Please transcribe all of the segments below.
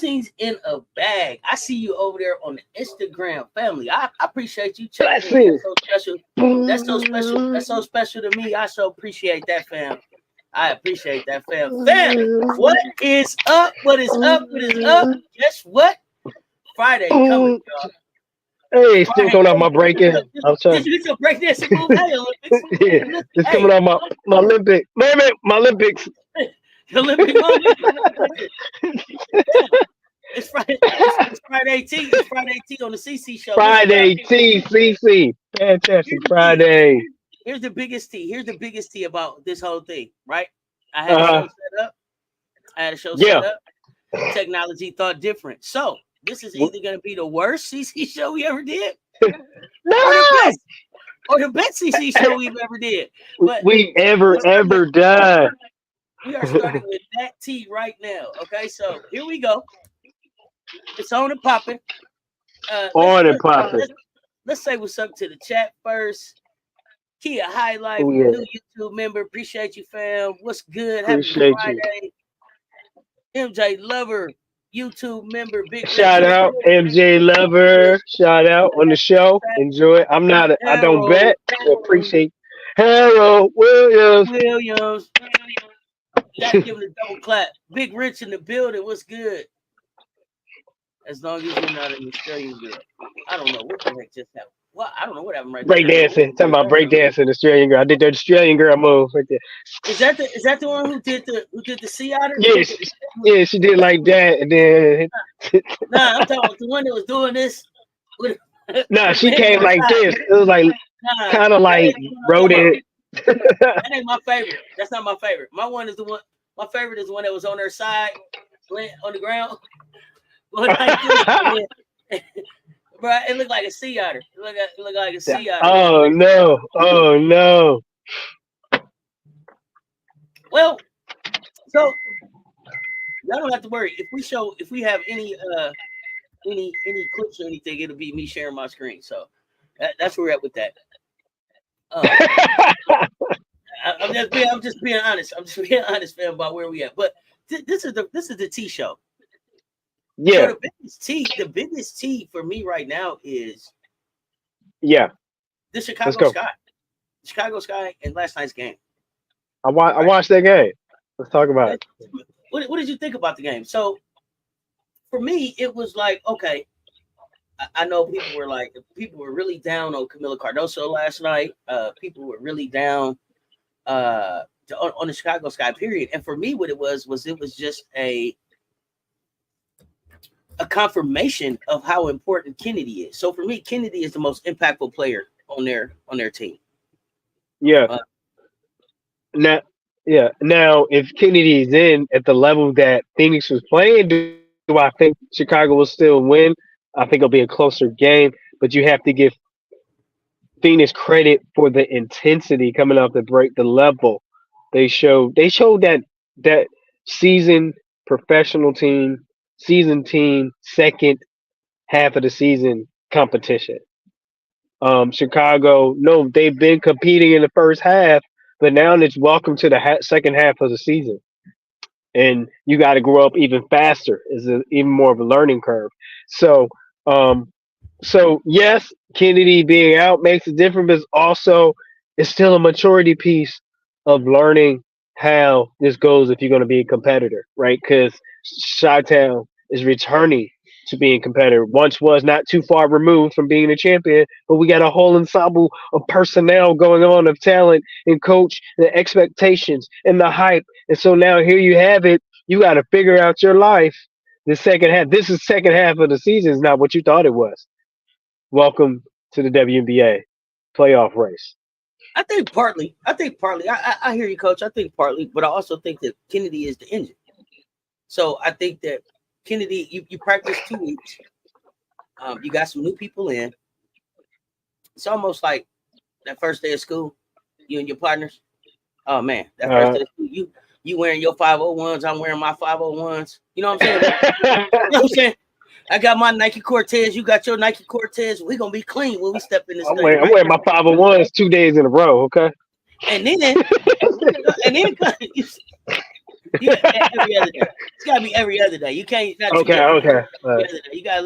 Blessings in a bag. I see you over there on the Instagram family. I appreciate you checking in. That's so special. That's so special. That's so special to me. I so appreciate that, fam. I appreciate that, fam. Fam, what is up? What is up? What is up? Guess what? Friday coming, y'all. Hey, still coming off my break-in. I'm Did sorry. you get your break dance move? Hey, Olympics. Yeah, it's coming off my Olympic. Man, my Olympics. Olympic moment. It's Friday. It's Friday T. It's Friday T on the CC show. Friday TCC. Fantastic Friday. Here's the biggest T. Here's the biggest T about this whole thing, right? I had a show set up. Set up. Technology thought different. So this is either going to be the worst CC show we ever did, or the best CC show we've ever did. But we ever done. We are starting with that T right now. Okay, so here we go. It's on and popping. Let's say what's up to the chat first. Kia Highlight, new YouTube member. Appreciate you, fam. What's good? Happy Friday. MJ Lover, YouTube member. Big shout out, MJ Lover. Shout out on the show. Enjoy. I don't bet. So appreciate Harold Williams. Gotta give it a double clap. Big Rich in the building. What's good? As long as you're not in the Australian girl. I don't know what the heck just happened. Well, I don't know what happened right there. Breakdancing. Talking about breakdancing, Australian girl. I did the Australian girl move right there. Is that the one who did the sea otter? Yes. Yeah, she did like that, and then I'm talking about the one that was doing this. She came like this. It was like kind of like rodent. That ain't my favorite. That's not my favorite. My favorite is the one that was on her side, on the ground. Bro, it looked like a sea otter. It looked like a sea otter. Oh no. Well, so y'all don't have to worry. If we have any clips or anything, it'll be me sharing my screen. So that's where we're at with that. I'm just being honest. I'm just being honest, fam, about where we at. But this is the T show. Yeah. So the biggest T for me right now is the Chicago Sky and last night's game. I watched that game. Let's talk about it. What did you think about the game? So for me, it was like, okay, I know people were really down on Camila Cardoso last night. People were really down on the Chicago Sky period. And for me, what it was just a confirmation of how important Kennedy is. So for me, Kennedy is the most impactful player on their team. Yeah. Now, if Kennedy is in at the level that Phoenix was playing, do I think Chicago will still win? I think it'll be a closer game, but you have to give Phoenix credit for the intensity coming off the break, the level they showed that seasoned professional team, seasoned team, second half of the season competition. Chicago, no, they've been competing in the first half, but now it's welcome to the second half of the season. And you got to grow up even faster. It's even more of a learning curve. So yes, Kennedy being out makes a difference, but also it's still a maturity piece of learning how this goes if you're going to be a competitor, right? Because Chi-Town is returning to being competitive. Once was not too far removed from being a champion, but we got a whole ensemble of personnel going on, of talent and coach, the expectations and the hype. And so now here you have it. You got to figure out your life. The second half. This is second half of the season. Is not what you thought it was. Welcome to the WNBA playoff race. I think partly. I hear you, Coach. I think partly, but I also think that Kennedy is the engine. So I think that Kennedy, you practice 2 weeks. You got some new people in. It's almost like that first day of school, you and your partners. Oh man, that first day of school, you wearing your 501s, I'm wearing my 501s. You know what I'm saying? You know what I'm saying? I got my Nike Cortez. You got your Nike Cortez. We're going to be clean when we step in this thing. I'm wearing my 501s 2 days in a row, okay? And then You got every other day. It's gotta be every other day. You can't not too Okay, much. okay. Every other day. You gotta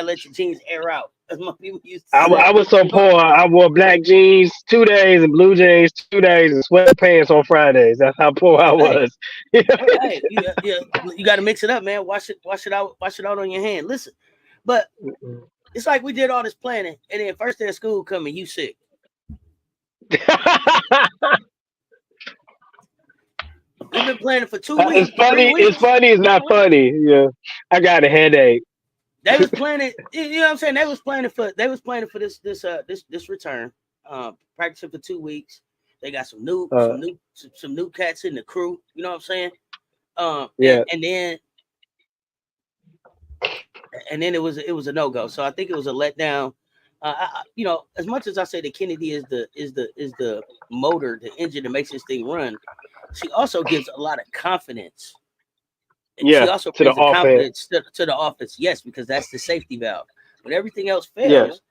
let your jeans air out, as my people used to I say. was so poor. I wore black jeans 2 days and blue jeans 2 days and sweatpants on Fridays. That's how poor I Hey, was. hey, you got to mix it up, man. Wash it out on your hand. Listen, but it's like we did all this planning, and then first day of school coming, you sick. We've been planning for 2 weeks, It's three funny. It's weeks. funny. It's not funny. Yeah, I got a headache. They was planning. You know what I'm saying? They was planning for this return. Practicing for 2 weeks. They got Uh, some new cats in the crew. You know what I'm saying? yeah, And then it was a no go. So I think it was a letdown. As much as I say that Kennedy is the motor, the engine that makes this thing run, she also gives a lot of confidence. She yeah. also To the brings the offense. confidence to the offense. Yes, because that's the safety valve. When everything else Yeah. fails,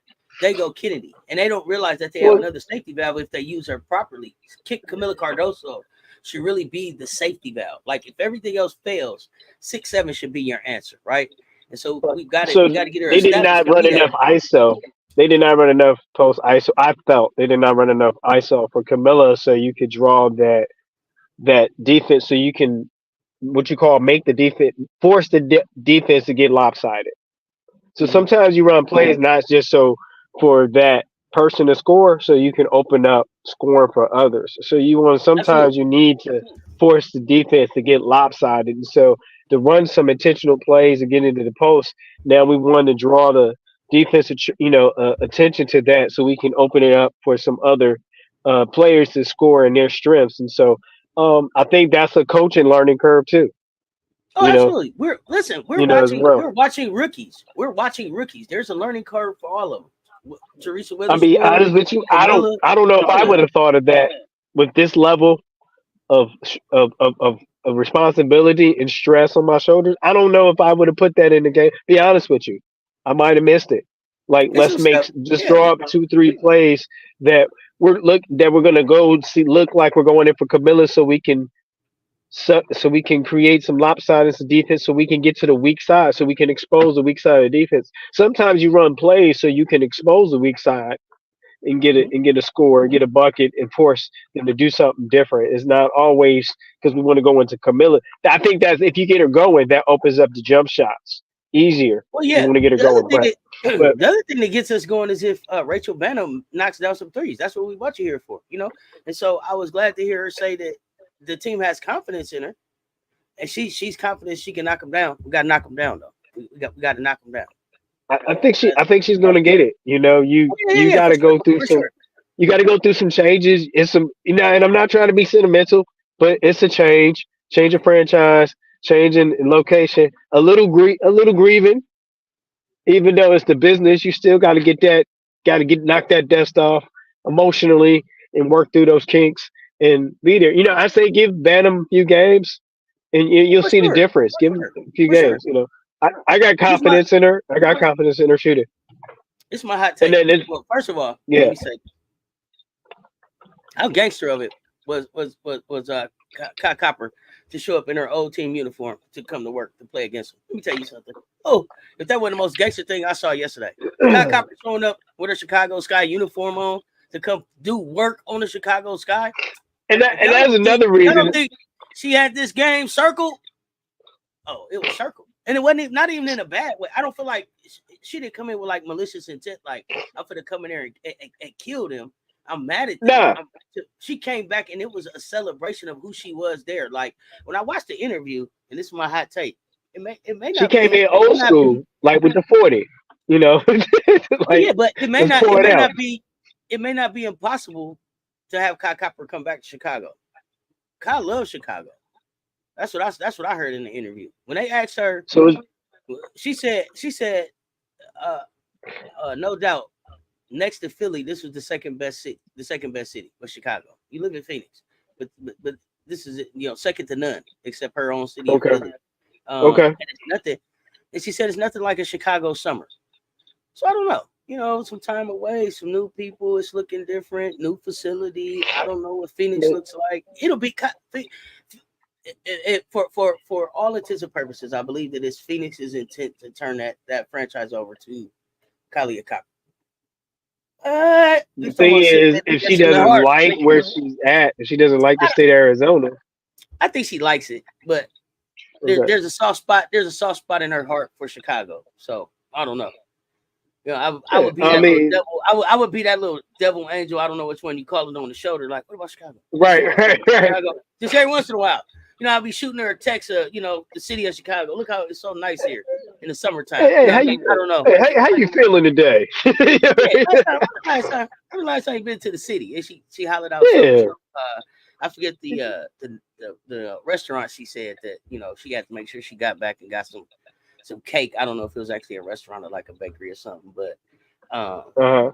they go Kennedy, and they don't realize that they have Well, another safety valve if they use her properly. Kick Camila Cardoso should really be the safety valve. Like if everything else fails, 6-7 should be your answer, right? And so so we got to get her they did established not to run be that. enough ISO. They did not run enough post ISO. I felt they did not run enough ISO for Camilla, so you could draw that defense, so you can what you call make the defense force the defense to get lopsided. So Mhm. sometimes you run plays not just so for that person to score, so you can open up scoring for others. So you want sometimes Absolutely. you need to force the defense to get lopsided. And so to run some intentional plays and get into the post, now we want to draw the defensive attention to that, so we can open it up for some other players to score in their strengths. And so I think that's a coaching learning curve too. Oh, You know, absolutely. We're as watching well. we're watching rookies. We're watching rookies. There's a learning curve for all of them. Teresa I'll be Witherspoon, honest with you. Camilla, I don't know if all I of would them. have thought of that with this level of of, of of of responsibility and stress on my shoulders. I don't know if I would have put that in the game. Be honest with you, I might have missed it. Like It's let's some make stuff. just Yeah. draw up 2 3 plays that we're gonna go see look like we're going in for Camilla, so we can create some lopsidedness of defense, so we can get to the weak side, so we can expose the weak side of the defense. Sometimes you run plays so you can expose the weak side and get it Mhm. and get a score, get a bucket, and force them to do something different. It's not always because we want to go into Camilla. I think that's if you get her going, that opens up the jump shots easier. Well, You yeah. want to get her The other going, thing that but the other thing that gets us going is if Rachel Banham knocks down some threes. That's what we watch you here for. And so I was glad to hear her say that the team has confidence in her, and she's confident she can knock them down. We got to knock them down though. We got to knock them down. I think she's going to get it. Oh, yeah, yeah, You yeah, got for to sure, go through for some. sure. You got to go through some changes. It's some, and I'm not trying to be sentimental, but it's a change of franchise, change in location, a little grieving. Even though it's the business, you still got to get knock that dust off emotionally and work through those kinks and be there. I say give Bantam a few games and you'll For see the sure, difference. Give him a few for sure. games. I got He's my confidence in her. I got confidence in her shooting. It's my hot And take. then it's, Well, first of all, let yeah. me say how gangster of it was Kai Copper to show up in her old team uniform to come to work to play against him. Let me tell you something. Oh, if that wasn't the most gangster thing I saw yesterday, Kai Copper showing up with her Chicago Sky uniform on to come do work on the Chicago Sky. And that's another If y'all don't reason. think she had this game circled, oh, it was circled, and it wasn't not even in a bad way. I don't feel like she didn't come in with like malicious intent. Like I'm gonna come in there and kill them. I'm mad at them. Nah, She came back and it was a celebration of who she was there. Like when I watched the interview, and this is my hot take. It may she not be came in it may old not be school, like with the 40. You know, well, like yeah, but it may let's not pour it out. it may not be impossible to have Kai Copper come back to Chicago. Kai loves Chicago. That's what I heard in the interview. When they asked her, So she said uh no doubt next to Philly, this was the second best city. The second best city was Chicago. You live in Phoenix, but this is second to none except her own city of okay, Philly. okay. And it's nothing. And she said it's nothing like a Chicago summer. So I don't know. Some time away, some new people. It's looking different. New facility. I don't know what Phoenix looks like. It'll be For all intents and purposes, I believe that it's Phoenix's intent to turn that franchise over to Kalia Copper. The If someone thing said is, maybe if she yes in the doesn't heart, like where she's at, if she doesn't like the state of Arizona, I think she likes it, but okay. there's a soft spot. There's a soft spot in her heart for Chicago. So I don't know. You know, I Yeah, would be I that little mean, devil. I would be that little devil angel. I don't know which one you call it on the shoulder. Like, what about Chicago? Just right, right, you know, right. Chicago. Just every once in a while. You know, I'll be shooting her a text. The city of Chicago. Look how it's so nice here in the summertime. Hey, You hey, know how what I mean? I you, don't know. hey, how you feeling today? Yeah, when the last time you been to the city? And she hollered out Yeah, some I forget the restaurant. She said that she had to make sure she got back and got some cake. I don't know if it was actually a restaurant or like a bakery or something, but uh-huh.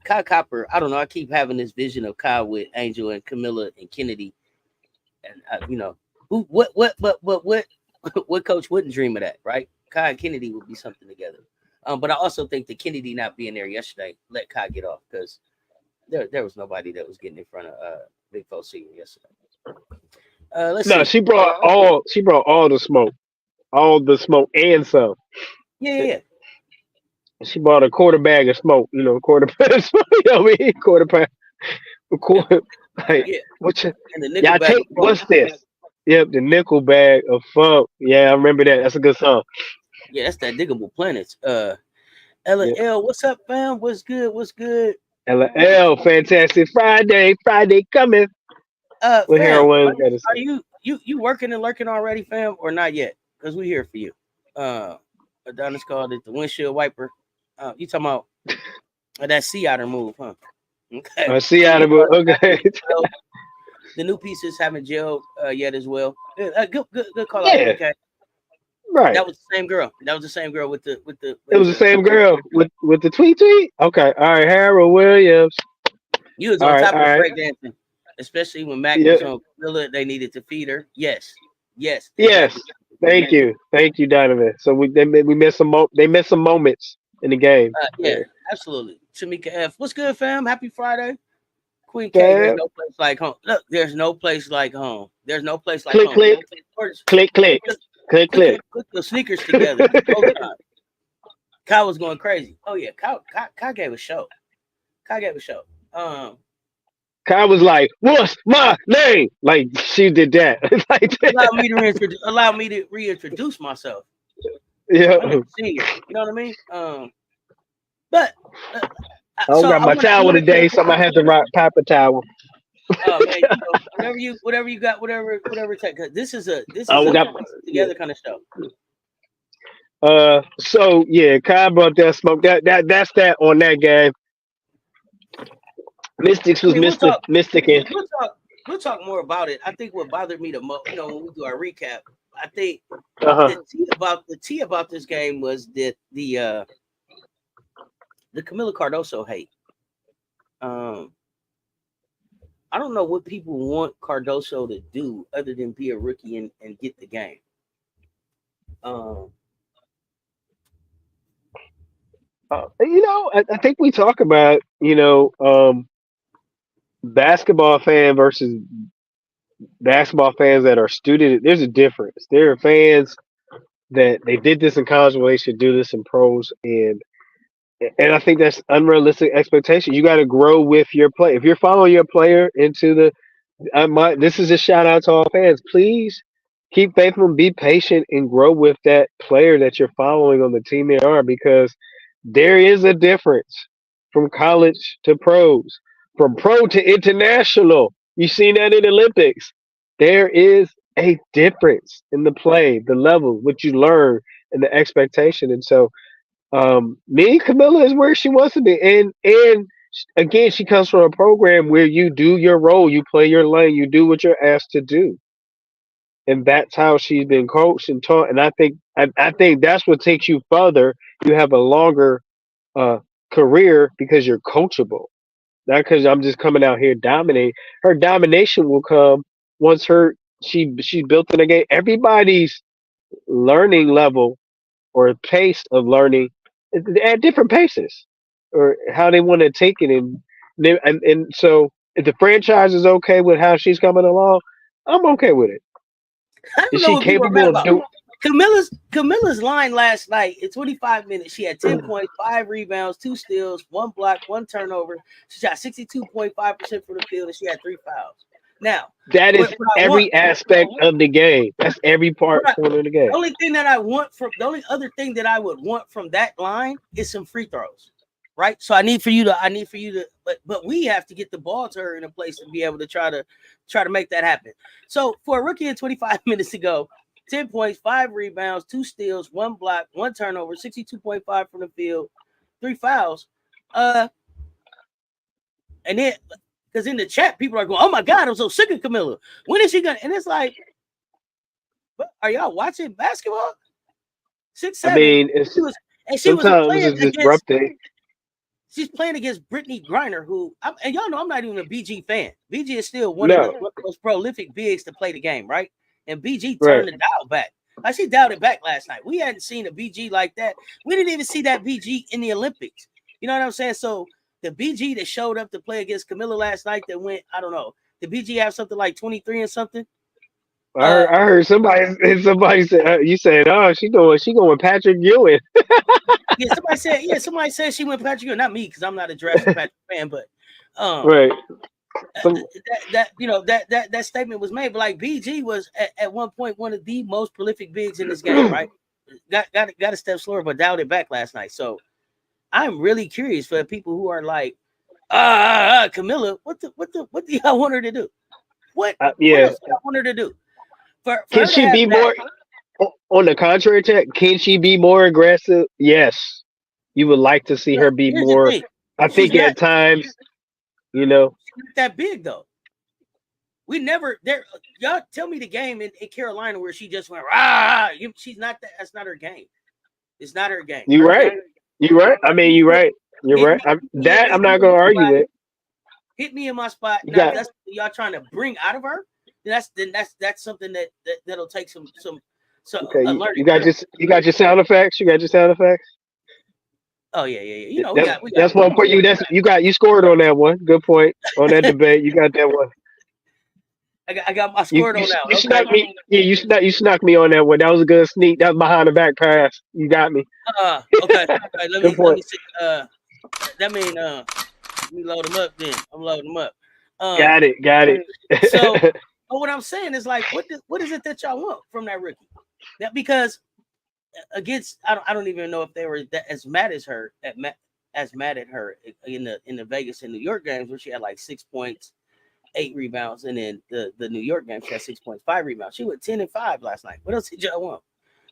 Kyle Copper. I don't know. I keep having this vision of Kyle with Angel and Camilla and Kennedy, and who what what coach wouldn't dream of that, right? Kyle and Kennedy would be something together. But I also think that Kennedy not being there yesterday let Kyle get off because there was nobody that was getting in front of Big Four Senior yesterday. Let's No, see. she brought all the smoke and some. Yeah. She bought a quarter bag of smoke, quarter bag of smoke, what I mean? Quarter bag, a Yeah, quarter, like, yeah. what you, And the nickel y'all bag of take, funk. what's this? Yep, the nickel bag of funk. Yeah, I remember that. That's a good song. Yeah, that's that diggable planets. Ella Yeah. L, what's up, fam? What's good? What's good? LL, Fantastic Friday, Friday coming. What Fam, heroin got to are say? you working and lurking already, fam, or not yet? Because we here for you. Uh, Adonis called it the windshield wiper. You talking about that sea otter move, huh? Okay. See The out new of it. Okay. the new pieces haven't gelled yet as well. Good call out, Yeah, PK. right. That was the same girl. That was the same girl with the It was the same girl with the tweet tweet. Okay, all right. Harold Williams. You was All on right, top all of the right. breakdancing, especially when Mac Yeah. was on Camilla. They needed to feed her. Yes, Yes. exactly. Thank you, Donovan. So we missed they missed some moments in the game. Yeah, Yeah. absolutely. Tamika F. What's good, fam? Happy Friday. Queen K, there's Fab. no place like home. Look, there's no place like home. There's no place like Click home. click click click click click. Click your sneakers together. It's go time. Kyle was going crazy. Oh yeah, Kyle gave a show. Kyle gave a show. Um, Kai was like, "What's my name?" Like she did that. Like, allow me to reintroduce myself. yeah. My name is Senior. You know what I mean? But uh, I don't so got my I towel want to today, so I'm gonna have to rock paper towel. oh man, whatever you got, whatever it takes. This I is don't a got. Yeah. together kind of show. So yeah, Kai brought that smoke. That's that on that game. Mystics I was mean, mysticking. we'll talk, we'll talk more about it. I think what bothered me the most, when we do our recap, I think Uh huh. the tea about this game was that the Camila Cardoso hate. Um, I don't know what people want Cardoso to do other than be a rookie and get the game. Um, I think we talk about basketball fan versus basketball fans that are student. There's a difference. There are fans that they did this in college, well, they should do this in pros, and I think that's unrealistic expectation. You got to grow with your play. If you're following your player into the, this is a shout out to all fans. Please keep faithful, be patient, and grow with that player that you're following on the team they are, because there is a difference from college to pros, from pro to international. You've seen that in the Olympics. There is a difference in the play, the level, what you learn, and the expectation. And so, me, Camilla is where she wants to be, and again, she comes from a program where you do your role, you play your lane, you do what you're asked to do, and that's how she's been coached and taught. And I think that's what takes you further. You have a longer uh, career because you're coachable, not because I'm just coming out here dominating. Her domination will come once she's built in a game. Everybody's learning level or pace of learning at different paces, or how they want to take it, and so if the franchise is okay with how she's coming along, I'm okay with it. I don't Is know she what people are mad capable of about. doing? Camilla's line last night in 25 minutes. She had 10 points, 5 rebounds, 2 steals, 1 block, 1 turnover. She shot 62.5% from the field, and she had 3 fouls. Now, That is what I want, every aspect of the game. That's every part what I, point of the game. the only thing that I want from the only other thing that I would want from that line is some free throws. Right. So I need for you to, but we have to get the ball to her in a place to be able to try to make that happen. So for a rookie in 25 minutes ago, 10 points, 5 rebounds, 2 steals, 1 block, 1 turnover, 62.5 from the field, 3 fouls. And then because in the chat, people are going, "Oh my God, I'm so sick of Camilla. When is she gonna?" And it's like, are y'all watching basketball? 6, I 7. mean, it's She was sometimes playing it's against. disrupting. She's playing against Brittany Griner, and y'all know I'm not even a BG fan. BG is still one of the No, most prolific bigs to play the game, right? And BG right. turned the dial back. Like she dialed it back last night. We hadn't seen a BG like that. We didn't even see that BG in the Olympics. You know what I'm saying? So the BG that showed up to play against Camilla last night that went, I don't know, did BG have something like 23 and something? I heard somebody said you said, oh, she going Patrick Ewing. Somebody said she went Patrick, not me, because I'm not a Jurassic Patrick fan, but um Right. Some that statement was made. But like BG was at one point one of the most prolific bigs in this game, right? Got a step slower, but dialed it back last night. So I'm really curious for people who are like, Camilla, what do y'all want her to do? What yeah. else do y'all want her to do? For Can her to she have be that, more on the contrary attack? Can she be more aggressive? Yes. You would like to see her be here's the more. thing. I She's think not, at times, you know, she's not that big though. We never there. Y'all tell me the game in Carolina where she just went she's not that. That's not her game. It's not her game. you Her right. game. You right. I mean, you right. You're Hit right. me. Hit I'm me not in gonna my argue spot. with. Hit me in my spot. You Now, if got that's what y'all trying to bring out of her, that's something that'll take some okay. a You learning got curve. your sound effects. You got your sound effects. Oh yeah. You know we got. That's one for you. You scored on that one. Good point on that debate. You got that one. I got my squirt on You now. Okay. snuck me. Yeah, you snuck me on that one. That was a good sneak. That was behind the back pass. You got me. Okay. Okay. Good Let me point. see. That mean let me load them up. Then I'm loading them up. Um. Got it. So, but what I'm saying is like, what is it that y'all want from that rookie? That because against I don't even know if they were as mad as her as mad at her in the Vegas and New York games where she had like 6 points, 8 rebounds, and then the New York game she had 6.5 rebounds. She went 10 and 5 last night. What else did y'all want?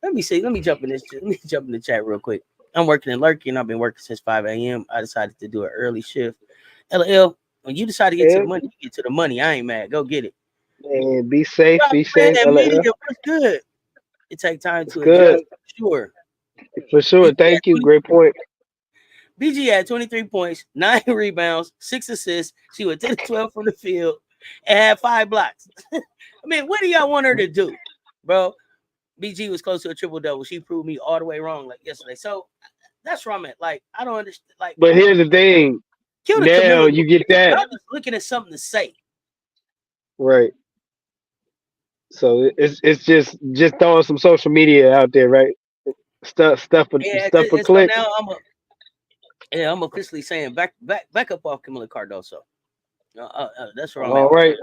Let me see. Let me jump in this. Let me jump in the chat real quick. I'm working in Lurking. I've been working since 5 a.m. I decided to do an early shift. LL, when you decide to get to the Yeah, money, you get to the money. I ain't mad. Go get it. and be safe. Stop Be playing safe. that media. LL. What's good? It take time It's to good adjust. Sure. for sure. BG had Thank you. 20, Great point. BG had 23 points, 9 rebounds, 6 assists. She went 10 to 12 from the field and had 5 blocks. I mean, what do y'all want her to do, bro? BG was close to a triple double. She proved me all the way wrong like yesterday. So that's where I'm at. Like, I don't understand. Like, But here's the thing. kill the Now Camilla. you get that Y'all just looking at something to say. right. So it's just throwing some social media out there, right? Yeah, Stuff for and so clicks. now I'm officially saying back up off Camilla Cardoso. That's where I'm All at with right.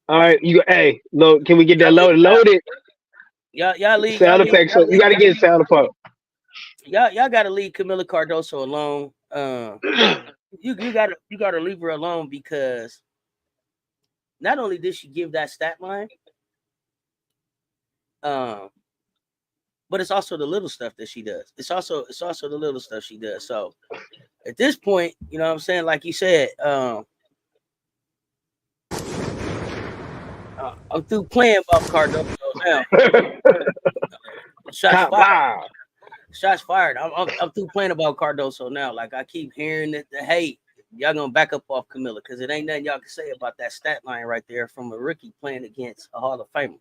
All right. Hey, load. Can we get that y'all. loaded? Loaded. Y'all leave Sound effects. So you got to get sound effect. y'all gotta leave Camilla Cardoso alone. You gotta leave her alone because not only did she give that stat line, um, but it's also the little stuff that she does. It's also the little stuff she does. So at this point, you know what I'm saying? Like you said, I'm through playing about Cardoso now. Shots Top fired. five. Shots fired. I'm through playing about Cardoso now. Like I keep hearing the hate. Y'all gonna back up off Camilla because it ain't nothing y'all can say about that stat line right there from a rookie playing against a Hall of Famer.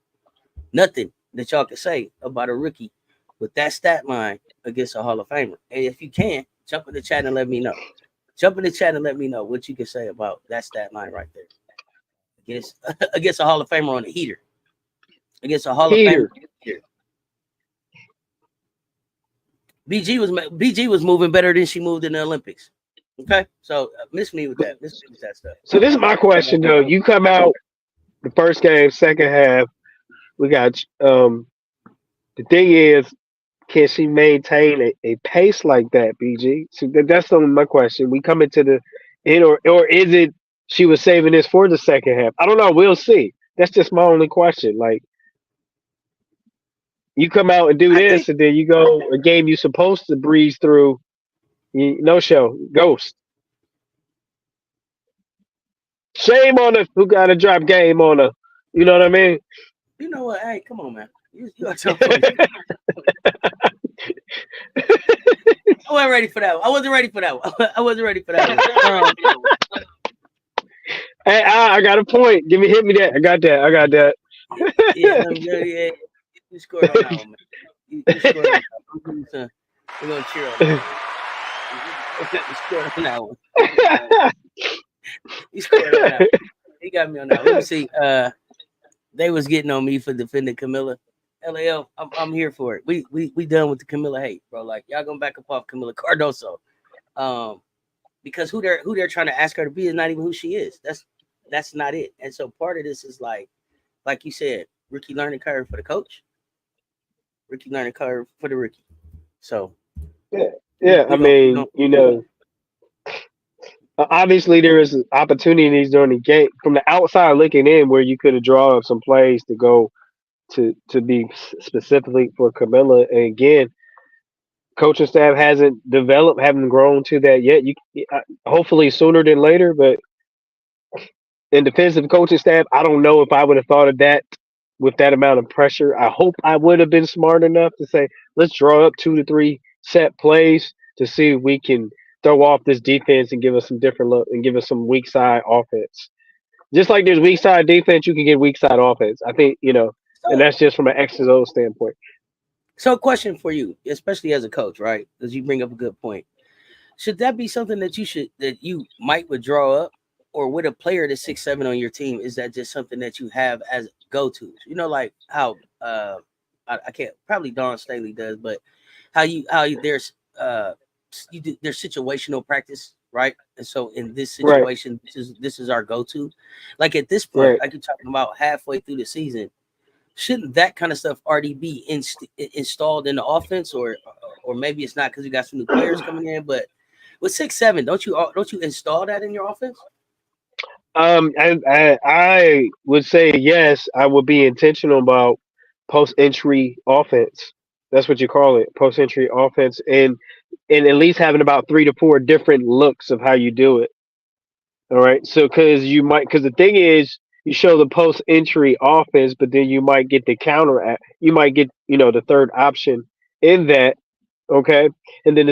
Nothing that y'all can say about a rookie with that stat line against a Hall of Famer. And if you can, jump in the chat and let me know. Jump in the chat and let me know what you can say about that stat line right there. against against a Hall of Famer on a heater. Against a Hall of Famer Heater. on a heater. BG was moving better than she moved in the Olympics. Okay, so miss me with that. Miss me with that stuff. So this is my question though. You come out the first game, second half. We got the thing is, can she maintain a pace like that, BG? So that's some of my question. We come into the end, or is it she was saving this for the second half? I don't know. We'll see. That's just my only question. Like you come out and do I think this, and then you go a game you supposed to breeze through. No show, ghost. Shame on her who got to drop game on her. You know what I mean? you know what. Hey, come on, man. You are so funny. I wasn't ready for that one. I wasn't ready for that one. I wasn't ready for that one. Hey, I got a point. Hit me that. I got that. I got that. Yeah, yeah, you scored on that one, man. You scored on that one. We're gonna cheer on that one. You scored on that one. You scored on that one. He got me on that one. Let me see. They was getting on me for defending Camilla. LAL, I'm here for it. We done with the Camilla hate, bro. Like y'all gonna back up off Camilla Cardoso. Because who they're trying to ask her to be is not even who she is. That's not it. And so part of this is like you said, rookie learning curve for the coach, rookie learning curve for the rookie. So Yeah, we yeah. I we gonna we mean, gonna obviously there is opportunities during the game from the outside looking in where you could have drawn up some plays to go to be specifically for Camilla. And again, coaching staff hasn't developed, haven't grown to that yet. Hopefully sooner than later, but in defensive coaching staff, I don't know if I would have thought of that with that amount of pressure. I hope I would have been smart enough to say, let's draw up 2 to 3 set plays to see if we can throw off this defense and give us some different look and give us some weak side offense. Just like there's weak side defense, you can get weak side offense. I think, and so that's just from an X and O standpoint. so question for you, especially as a coach, right? Because you bring up a good point. Should that be something that you might withdraw up, or with a player that's 6'7" on your team? Is that just something that you have as go tos? You know, like how I can't probably Don Staley does, but there's you do there's situational practice, right? And so in this Right, situation, this is our go to. Like at this point, right. like you're talking about halfway through the season, shouldn't that kind of stuff already be installed in the offense, or maybe it's not because you got some new players coming in, but with 6'7", don't you install that in your offense? I would say yes. I would be intentional about post entry offense. That's what you call it, post entry offense, and at least having about 3 to 4 different looks of how you do it. All right. So, because the thing is, you show the post entry offense, but then you might get the counter at, you might get, the third option in that. Okay. And then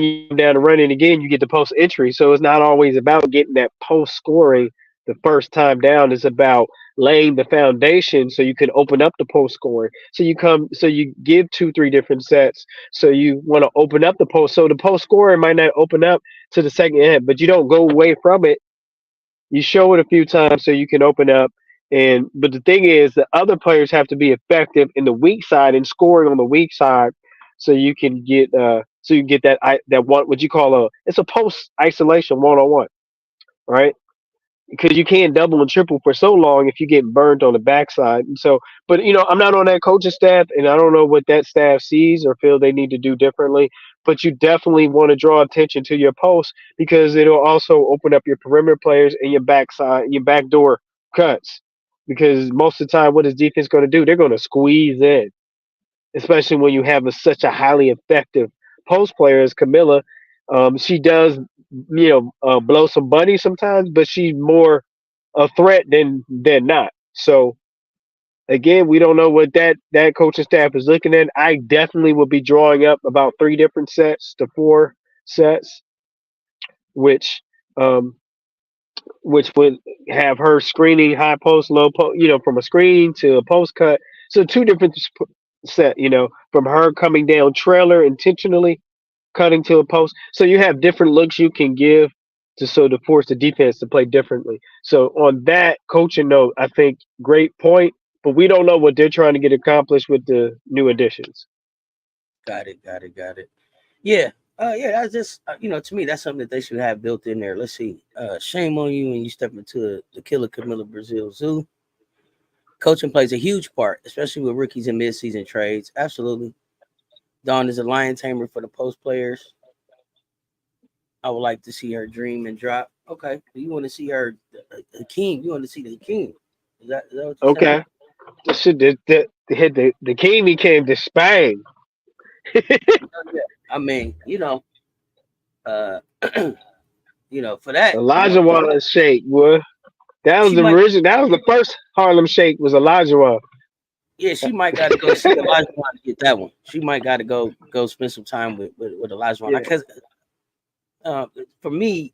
you come down to running again, you get the post entry. So it's not always about getting that post scoring the first time down. It's about laying the foundation so you can open up the post scoring. So you give 2, 3 different sets. So you want to open up the post. So the post scoring might not open up to the second end, but you don't go away from it. You show it a few times so you can open up. But the thing is, the other players have to be effective in the weak side and scoring on the weak side, so you get that one what you call it's a post isolation 1-on-1, right? Because you can't double and triple for so long if you get burned on the backside. And so, but I'm not on that coaching staff, and I don't know what that staff sees or feel they need to do differently. But you definitely want to draw attention to your post because it'll also open up your perimeter players and your backside, your backdoor cuts. Because most of the time, what is defense going to do? They're going to squeeze in, especially when you have such a highly effective post player as Camilla. She does, blow some bunnies sometimes, but she's more a threat than not. So again, we don't know what that coaching staff is looking at. I definitely will be drawing up about 3 different sets to 4 sets, which um, which would have her screening high post, low post, from a screen to a post cut. So 2 different set, from her coming down trailer intentionally cutting to a post. So you have different looks you can give to force the defense to play differently. So on that coaching note, I think great point, but we don't know what they're trying to get accomplished with the new additions. Got it. Got it. Got it. Yeah. Yeah. That's just to me, that's something that they should have built in there. Let's see. Shame on you when you step into the Killer Camilla Brazil Zoo. Coaching plays a huge part, especially with rookies and midseason trades. Absolutely. Dawn is a lion tamer for the post players. I would like to see her dream and drop. Okay. You want to see her the king. You want to see the king. Is that what you're saying? Okay. The king became the Spain. Yeah. I mean, uh, for that, Elijah Wallace shake, boy. That was she the might, original. That was the first Harlem Shake. Was Elijah Wallace. yeah, she might got to go see Elijah to get that one. She might got to go spend some time with Elijah Yeah. because uh, for me,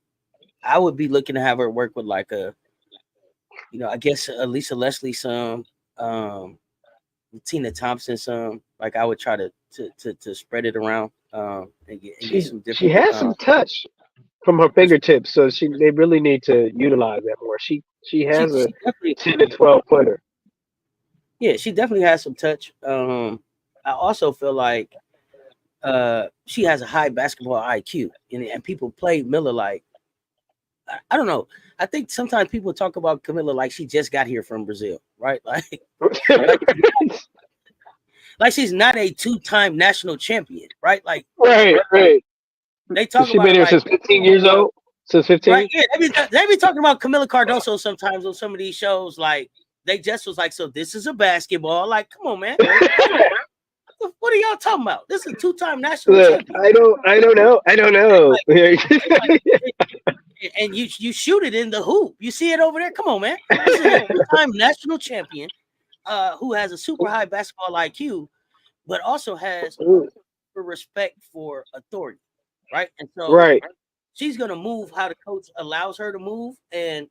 I would be looking to have her work with like I guess Lisa Leslie some, um, Tina Thompson some. Like I would try to spread it around and get some She different. has some touch from her fingertips, so they really need to utilize that more. She She has a she definitely 10 to 12 footer. yeah, she definitely has some touch. I also feel like she has a high basketball IQ, and people play Miller like I don't know. I think sometimes people talk about Camilla like she just got here from Brazil, right? Like like she's not a two-time national champion, right? Like Right, right. they talk She about been her here like since 15 years old. Since right, 15. yeah. They be talking about Camilla Cardoso sometimes on some of these shows. Like they just was like, so this is a basketball. Like, come on, man. What are y'all talking about? This is a two-time national Look, champion. I don't know. Like, and you shoot it in the hoop. You see it over there. Come on, man. This is a two-time national champion who has a super high basketball IQ, but also has respect for authority, right? And so Right, she's gonna move how the coach allows her to move, and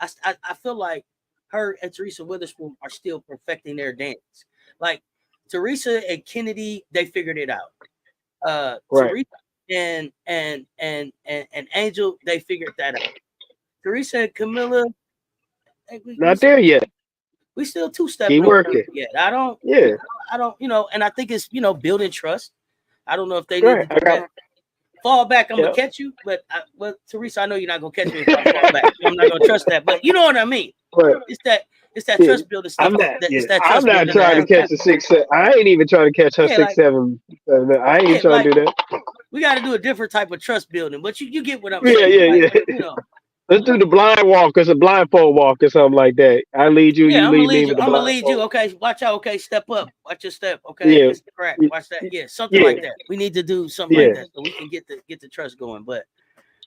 I feel like her and Teresa Witherspoon are still perfecting their dance. Like Teresa and Kennedy, they figured it out. right. Teresa and Angel, they figured that out. Teresa and Camilla, hey, Not there yet. we still two Keep stepping over working. yet. Yeah, I don't, and I think it's building trust. I don't know if they need to right. do that. Fall back, I'm gonna Yeah, catch you, but Teresa, I know you're not gonna catch me if I fall back. So I'm not gonna trust that. But you know what I mean? right. It's that Yeah. trust building stuff Yeah, it's that I'm trust not building that trying to has to catch happen. the 6 7. I ain't even trying to catch her Yeah, six like seven. I ain't even yeah, trying like to do that. we got to do a different type of trust building. But you get what I'm Yeah, saying. yeah, Like yeah. Let's do the blind walk or some blindfold walk or something like that. I lead you, yeah, you I'm gonna lead me lead you. with the I'm gonna lead you. blindfold. Okay, watch out. Okay, step up. Watch your step. Okay, Yeah, it's the crack. y- Watch that. Yeah, something yeah, like that. We need to do something like yeah. that so we can get the trust going. But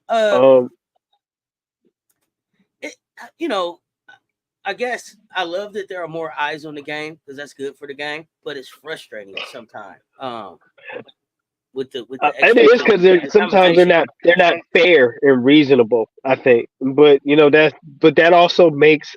uh, Um, it, you know, I guess I love that there are more eyes on the game because that's good for the game. But it's frustrating sometimes. With the it is because expectation, they're the sometimes conversation. they're not fair and reasonable. I think, but that also makes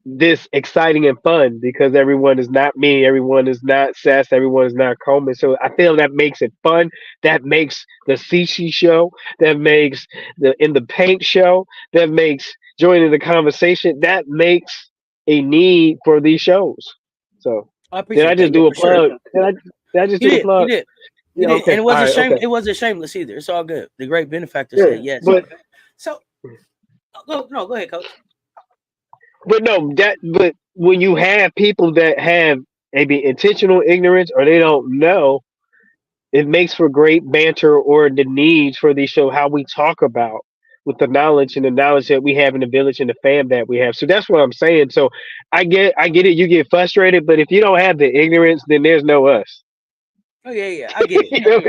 this exciting and fun because everyone is not me, everyone is not Sess, everyone is not Coleman. So I feel that makes it fun. That makes the CC show. That makes the in the paint show. That makes joining the conversation. That makes a need for these shows. So I did I appreciate that. just Yeah, do a for sure. plug? Did I just You do the did. You plug? did. You Yeah. did. Okay. And it All wasn't right. shame. Okay. It wasn't shameless either. It's all good. The great benefactor Yeah. said yes. But So go ahead, coach. But no, but when you have people that have maybe intentional ignorance or they don't know, it makes for great banter or the needs for these show how we talk about with the knowledge that we have in the village and the fam that we have. So that's what I'm saying. So I get it. You get frustrated, but if you don't have the ignorance, then there's no us. Oh yeah, I get it. You know?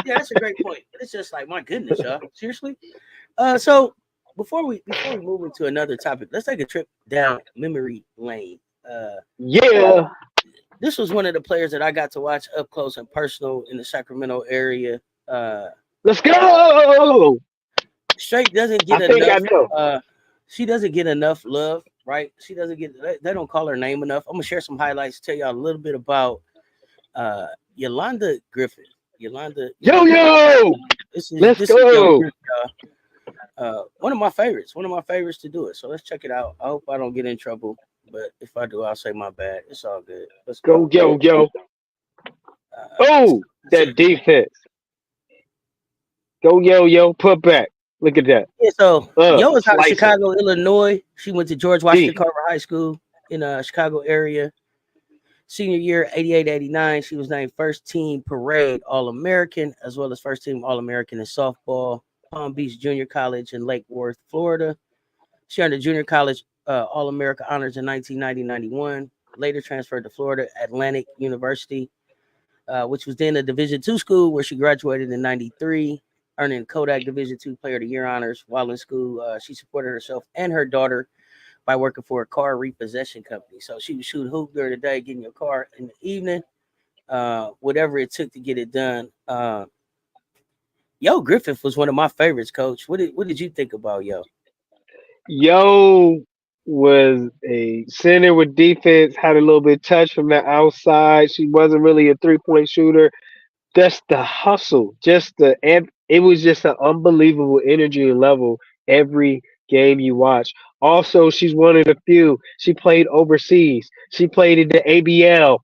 Yeah, that's a great point. It's just like my goodness, y'all. Seriously. So before we move into another topic, let's take a trip down memory lane. Uh, Yeah. this was one of the players that I got to watch up close and personal in the Sacramento area. Uh, Let's go. Straight doesn't I get think I enough. know. She doesn't get enough love, right? She doesn't get. They don't call her name enough. I'm gonna share some highlights, tell y'all a little bit about uh, Yolanda Griffin. Yolanda, Yo yo. this is Let's this is your go. group, y'all. One of my favorites. One of my favorites to do it. So let's check it out. I hope I don't get in trouble, but if I do, I'll say my bad. It's all good. Let's Go, go. yo, yo. Let's Oh, that defense. Go, yo, yo. Put back. Look at that. Yeah, so Yo is out of Slice it. Chicago, Illinois. She went to George Washington D. Carver High School in Chicago area. Senior year, 88-89. She was named first team parade All-American, as well as first team All-American in softball. Palm Beach Junior College in Lake Worth, Florida. She earned a junior college All-America honors in 1990-91. Later transferred to Florida Atlantic University, which was then a Division II school where she graduated in 93, earning Kodak Division II Player of the Year honors. While in school, she supported herself and her daughter by working for a car repossession company. So she would shoot hoop during the day, getting your car in the evening, whatever it took to get it done. Yo Griffith was one of my favorites, Coach. What did you think about Yo? Yo was a center with defense, had a little bit of touch from the outside. She wasn't really a 3-point shooter. Just the hustle, it was just an unbelievable energy and level every game you watch. Also, she's one of the few. She played overseas. She played in the ABL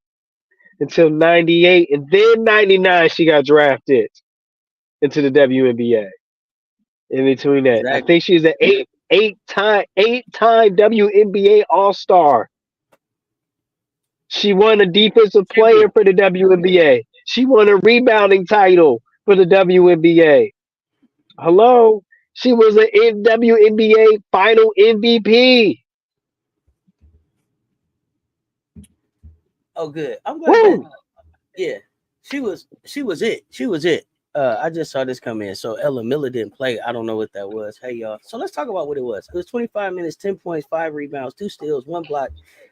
until 98, and then 99 she got drafted into the WNBA. In between that, I Exactly. think she's an eight-time WNBA All Star. She won a defensive player Champion. for the WNBA. She won a rebounding title for the WNBA. Hello, she was an WNBA Final MVP. Oh, good. I'm glad that Woo! yeah, she was it. She was it. I just saw this come in. So Ella Miller didn't play. I don't know what that was. Hey y'all. So let's talk about what it was. It was 25 minutes, 10 points, 5 rebounds, 2 steals, 1 block,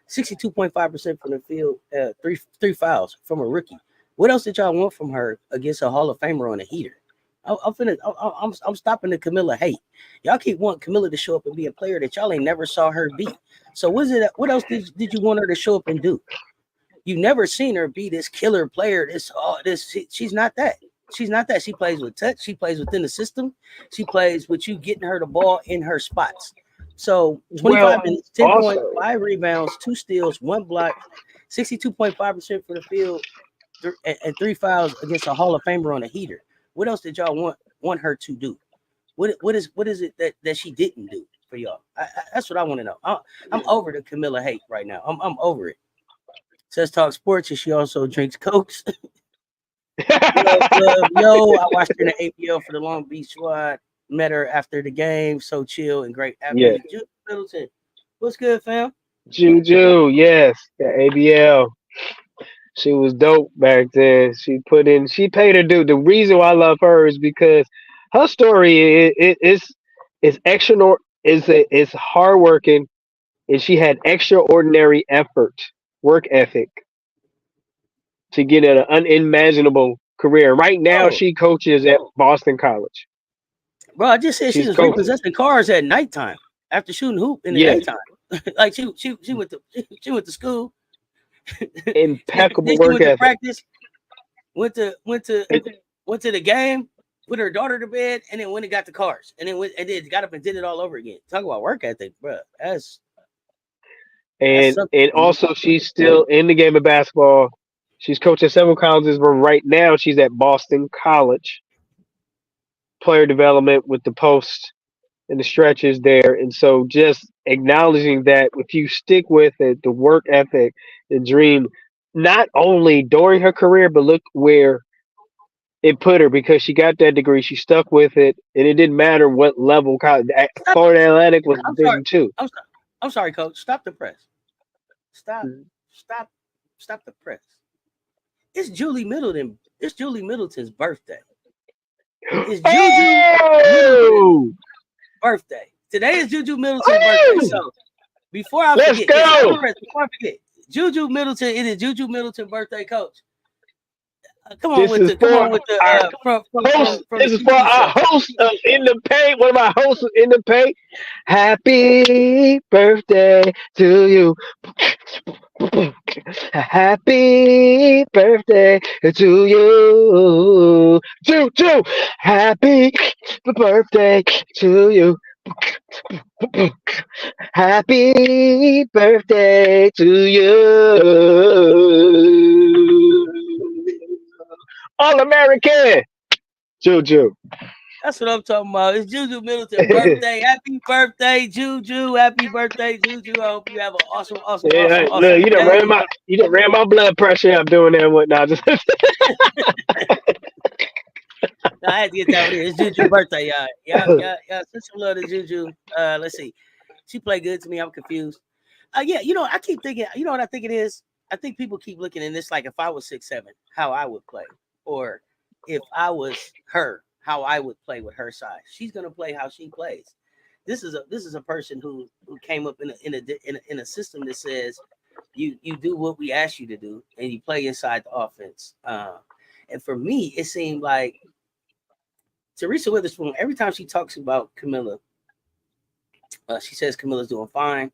62.5% from the field, three fouls from a rookie. What else did y'all want from her against a Hall of Famer on a heater? I'm stopping the Camilla hate. Y'all keep wanting Camilla to show up and be a player that y'all ain't never saw her be. So what else did you want her to show up and do? You never seen her be this killer player. She's not that. She's not that. She plays with touch. She plays within the system. She plays with you getting her the ball in her spots. So Well, 25 minutes, 10 points, also, 5 rebounds, 2 steals, 1 block, 62.5% for the field, and 3 fouls against a Hall of Famer on a heater. What else did y'all want her to do? What is it that she didn't do for y'all? That's what I want to know. I'm over the Camilla hate right now. I'm over it. Says talk sports, and she also drinks cokes. Love, yo. I watched her in the APL for the Long Beach squad. Met her after the game. So chill and great yeah, athlete. Jude Middleton, what's good, fam? Juju, yes, the ABL. She was dope back then. She paid her due. The reason why I love her is because her story is extra is hardworking, and she had extraordinary effort, work ethic to get an unimaginable career. Right now, Oh, she coaches at Boston College. bro, I just said she She's was coaching. repossessing cars at nighttime after shooting hoop in the Yes, daytime. Like she went to school, impeccable then she work went to ethic. practice, went to went to went to the game, put her daughter to bed, and then went and got the cars, and then got up and did it all over again. Talk about work ethic, bro. That's And something and to me. also she's still in the game of basketball. She's coached at several colleges, but right now she's at Boston College. Player development with the post and the stretches there. And so just acknowledging that if you stick with it, the work ethic, the dream, not only during her career, but look where it put her because she got that degree. She stuck with it, and it didn't matter what level. Stop. Florida Atlantic was I'm sorry. Division two. I'm sorry. I'm sorry, coach. Stop the press. Stop. Stop. Stop the press. It's Julie Middleton. It's Julie Middleton's birthday. It's Juju Middleton's Oh, birthday. Today is Juju Middleton's birthday. oh, So before I let's forget, yeah, stop the go. press. Before I forget, Juju Middleton. It is Juju Middleton's birthday, coach. This is come for on with the our host. from the This is for TV our show. host of In the Paint. One of my hosts of In the Paint. Happy birthday to you. Happy birthday to you. Choo. Happy birthday to you. Happy birthday to you. All American. Juju. That's what I'm talking about. It's Juju Middleton birthday. Happy birthday, Juju. Happy birthday, Juju. I hope you have an awesome, awesome, awesome, Yeah, awesome look, day. you done ran my blood pressure up doing that and whatnot. Now, I had to get that one in. It's Juju birthday, y'all. Yeah. Send some love to Juju. Let's see. She played good to me. I'm confused. Yeah, I keep thinking, you know what I think it is? I think people keep looking in this like if I was 6'7", how I would play. Or if I was her, how I would play with her size. She's gonna play how she plays. This is a person who came up in a system that says you do what we ask you to do and you play inside the offense. And for me, it seemed like Teresa Witherspoon, every time she talks about Camilla, she says Camilla's doing fine.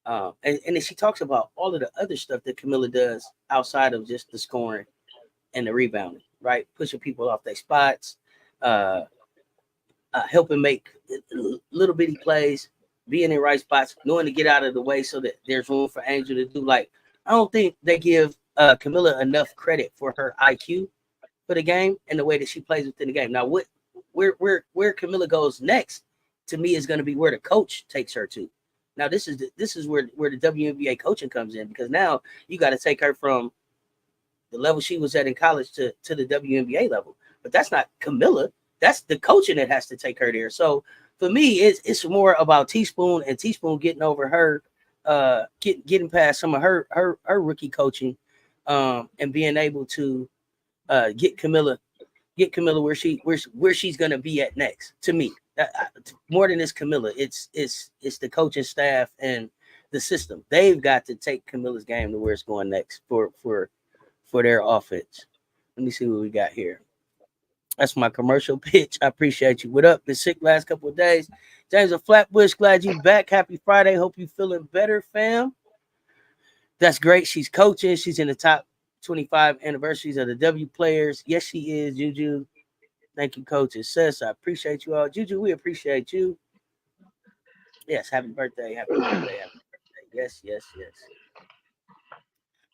And then she talks about all of the other stuff that Camilla does outside of just the scoring and the rebounding, right? Pushing people off their spots, uh, helping make little bitty plays, being in right spots, knowing to get out of the way so that there's room for Angel to do. Like, I don't think they give Camilla enough credit for her IQ for the game and the way that she plays within the game. Now, where Camilla goes next to me is going to be where the coach takes her to. Now, this is where the WNBA coaching comes in, because now you got to take her from the level she was at in college to the WNBA level. But that's not Camilla. That's the coaching that has to take her there. So for me, it's more about Teaspoon and Teaspoon getting over her, getting past some of her rookie coaching, and being able to get Camilla where she's gonna be at next. To me, more than it's Camilla, it's the coaching staff and the system. They've got to take Camilla's game to where it's going next for their offense. Let me see what we got here. That's my commercial pitch. I appreciate you. What up? Been sick last couple of days. James of Flatbush, glad you back. Happy Friday. Hope you feeling better, fam. That's great. She's coaching. She's in the top 25 anniversaries of the W players. Yes, she is, Juju. Thank you, Coach. It says I appreciate you all. Juju, we appreciate you. Yes, happy birthday. Happy birthday. Happy birthday. Yes.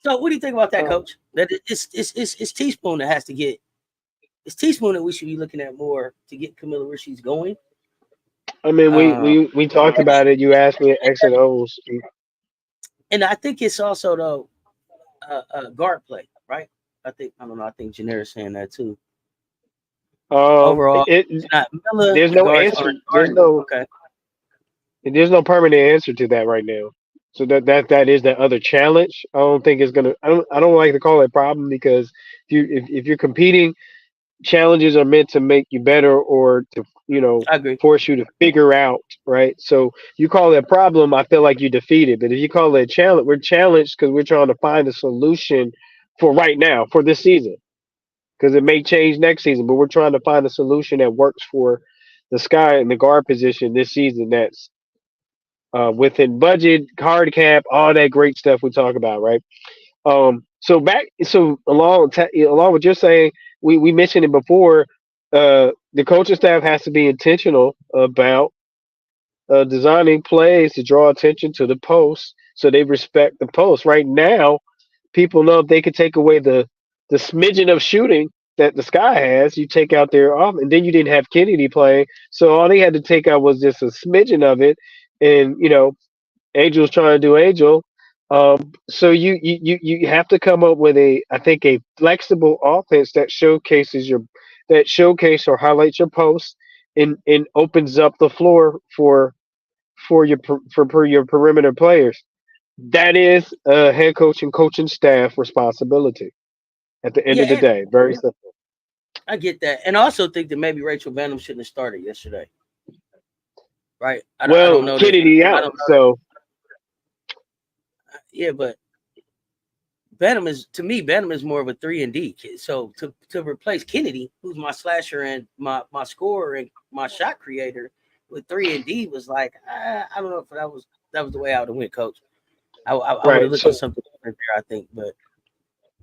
So what do you think about that, Coach? That it's Teaspoon that has to get it's Teaspoon that we should be looking at more to get Camilla where she's going. I mean, Um, we talked and, about it. You asked me X and O's. and I think it's also though guard play, right? I don't know. I think Janera's saying that too. Overall, it's not Miller. There's The no guards answer. aren't guarding. Okay, There's no permanent answer to that right now. So that is the other challenge. I don't think it's gonna. I don't like to call it problem because if you're competing, challenges are meant to make you better or to I agree. force you to figure out, right? So you call it a problem, I feel like you defeated. But if you call it a challenge, we're challenged because we're trying to find a solution for right now for this season, because it may change next season, but we're trying to find a solution that works for the Sky and the guard position this season. That's within budget, hard cap, all that great stuff we talk about, right? So along with you're saying, we mentioned it before. The coaching staff has to be intentional about designing plays to draw attention to the post, so they respect the post. Right now, people know if they could take away the smidgen of shooting that the Sky has, you take out their off, and then you didn't have Kennedy playing, so all they had to take out was just a smidgen of it, and Angel's trying to do Angel. So you have to come up with I think a flexible offense that showcase or highlights your posts and opens up the floor for your perimeter players. That is a head coach and coaching staff responsibility at the end Yeah, of the and day. Very simple. I get that, and I also think that maybe Rachel Vanham shouldn't have started yesterday. Right? I don't Well, know that. Kennedy I out, don't know that. so Yeah, but Bantam is to me. Bantam is more of a 3 and D kid. So to replace Kennedy, who's my slasher and my scorer and my shot creator, with 3 and D was like I don't know if that was the way I would have went, coach. I would have Right. looked at something different there, I think. But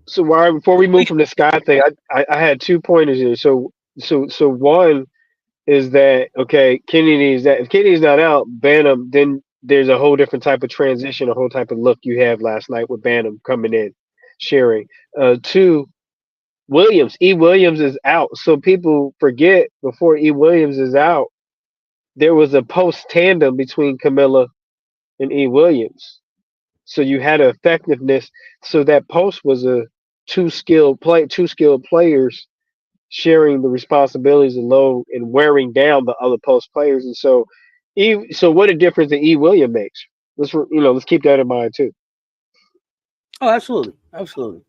So why before we move from the sky thing, I had 2 pointers here. So one is that okay? Kennedy is that if Kennedy's not out, Bantam, then there's a whole different type of transition, a whole type of look you have last night with Bantam coming in, sharing. Two, Williams. E. Williams is out, so people forget before E. Williams is out, there was a post tandem between Camilla and E. Williams. So you had an effectiveness. So that post was a two skilled players sharing the responsibilities and load and wearing down the other post players. And so, so what a difference that E. William makes. Let's keep that in mind too. oh, absolutely, absolutely.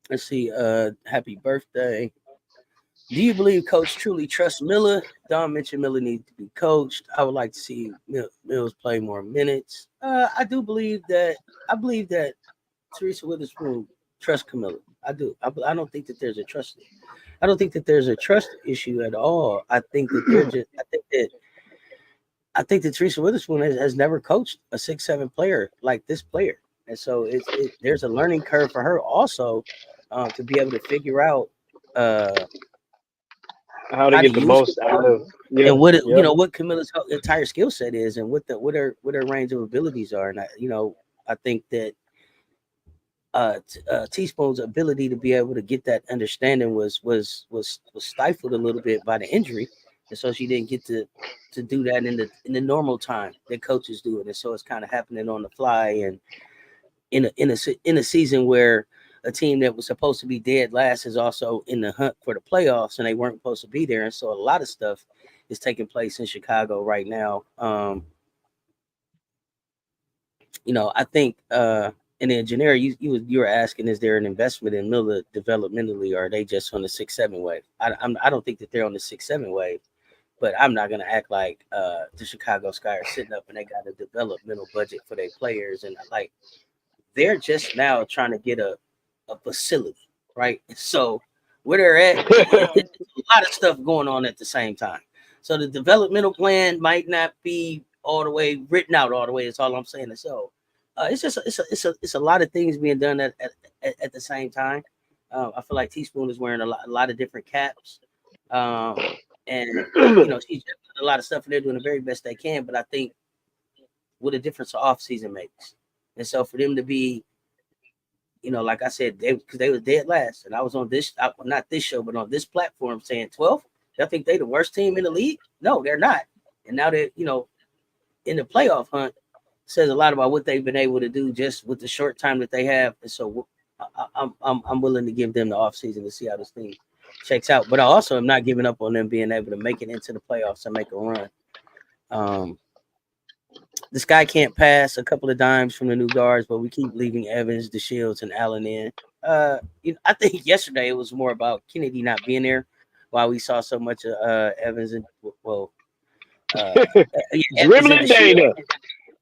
Let's see. Happy birthday. Do you believe Coach truly trusts Miller? Don mentioned Miller needs to be coached. I would like to see Mills play more minutes. I do believe that. I believe that Teresa Witherspoon trusts Camilla. I do. I don't think that there's a trust. I don't think that there's a trust issue at all. I think that they're just. I think that Teresa Witherspoon has never coached a 6'7" player like this player, and so there's a learning curve for her also to be able to figure out. Uh, How to how to get the use most out of yeah, and what yep. what Camilla's entire skill set is, and what her range of abilities are. And I think that Teaspoon's ability to be able to get that understanding was stifled a little bit by the injury, and so she didn't get to do that in the normal time that coaches do it, and so it's kind of happening on the fly and in a season where a team that was supposed to be dead last is also in the hunt for the playoffs, and they weren't supposed to be there. And so a lot of stuff is taking place in Chicago right now. I think, and then Janera, you were asking, is there an investment in Miller developmentally, or are they just on the 6-7 wave? I don't think that they're on the 6-7 wave, but I'm not gonna act like the Chicago Sky are sitting up and they got a developmental budget for their players, and like they're just now trying to get a facility, right? So where they're at, it's a lot of stuff going on at the same time. So the developmental plan might not be all the way written out all the way. That's all I'm saying. And so it's just it's a lot of things being done at the same time. I feel like Teaspoon is wearing a lot of different caps, and she's doing a lot of stuff, and they're doing the very best they can. But I think what a difference the off season makes, and so for them to be like I said, because they was dead last, and I was on this, not this show, but on this platform saying 12. Y'all think they the worst team in the league? No, they're not. And now they're in the playoff hunt. Says a lot about what they've been able to do just with the short time that they have. And so I'm willing to give them the offseason to see how this thing checks out. But I also am not giving up on them being able to make it into the playoffs and make a run. This guy can't pass a couple of dimes from the new guards, but we keep leaving Evans, DeShields, and Allen in. I think yesterday it was more about Kennedy not being there, while we saw so much of Evans and Evans and Dribbling DeShields. Dana.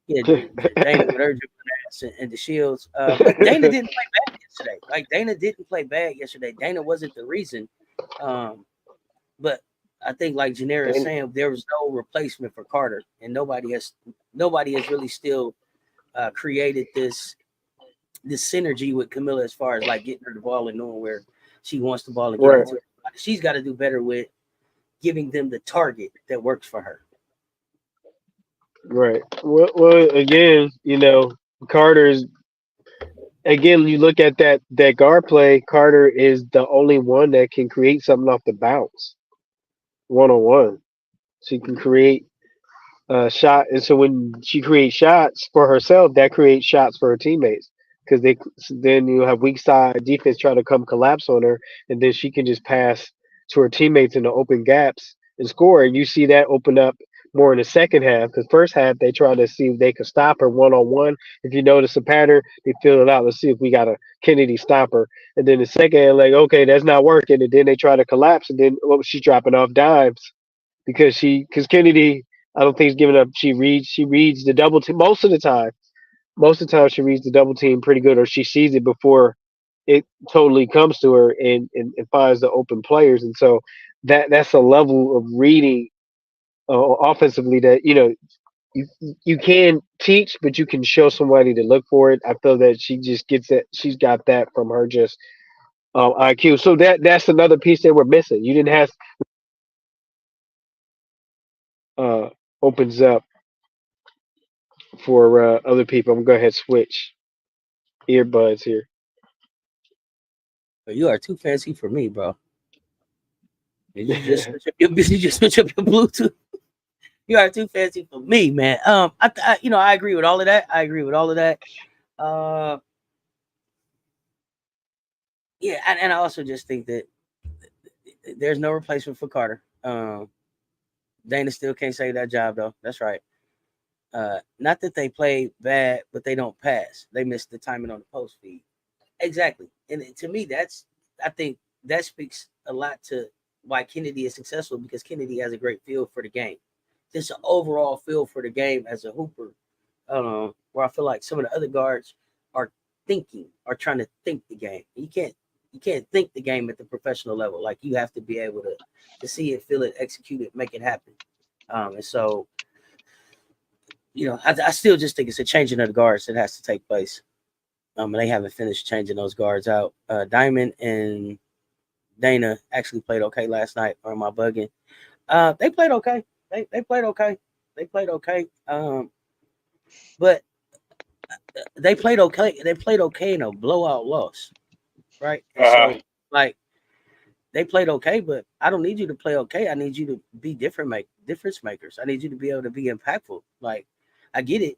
Yeah, Dana with her and DeShields. But Dana didn't play bad yesterday. Like Dana didn't play bad yesterday. Dana wasn't the reason. But I think, like Janera is saying, there was no replacement for Carter, and nobody has really still created this synergy with Camilla as far as like getting her the ball and knowing where she wants the ball and getting Right, it to her. She's got to do better with giving them the target that works for her. right. Well, again, Carter's again. You look at that guard play. Carter is the only one that can create something off the bounce, 1-on-1. She can create shot, and so when she creates shots for herself, that creates shots for her teammates because then you have weak side defense trying to come collapse on her, and then she can just pass to her teammates in the open gaps and score. And you see that open up more in the second half. Because first half they try to see if they could stop her 1-on-1. If you notice the pattern, they fill it out. Let's see if we got a Kennedy stopper. And then the second half, like okay, that's not working. And then they try to collapse, and then she's dropping off dimes because Kennedy I don't think he's giving up. She reads the double team most of the time. most of the time she reads the double team pretty good, or she sees it before it totally comes to her and finds the open players. And so that's a level of reading offensively that you you can teach, but you can show somebody to look for it. I feel that she just gets that. She's got that from her just IQ. So that's another piece that we're missing. You didn't have uh, opens up for other people. I'm gonna go ahead and switch earbuds here. But you are too fancy for me, bro. Did you just switch up your did you just switch up your Bluetooth? You are too fancy for me, man. I agree with all of that. I agree with all of that. Uh, yeah, and I also just think that there's no replacement for Carter. Dana still can't save that job though. That's right. Not that they play bad, but they don't pass. They miss the timing on the post feed. Exactly. And to me, I think that speaks a lot to why Kennedy is successful because Kennedy has a great feel for the game. Just an overall feel for the game as a hooper. Where I feel like some of the other guards are are trying to think the game. You can't think the game at the professional level. Like you have to be able to see it, feel it, execute it, make it happen. And so I still just think it's a changing of the guards that has to take place. And they haven't finished changing those guards out. Diamond and Dana actually played okay last night. Or am I bugging? They played okay. They played okay. They played okay. But they played okay. They played okay in a blowout loss, right? And Uh-huh. so, like, they played okay, but I don't need you to play okay. I need you to be difference makers. I need you to be able to be impactful. Like, I get it.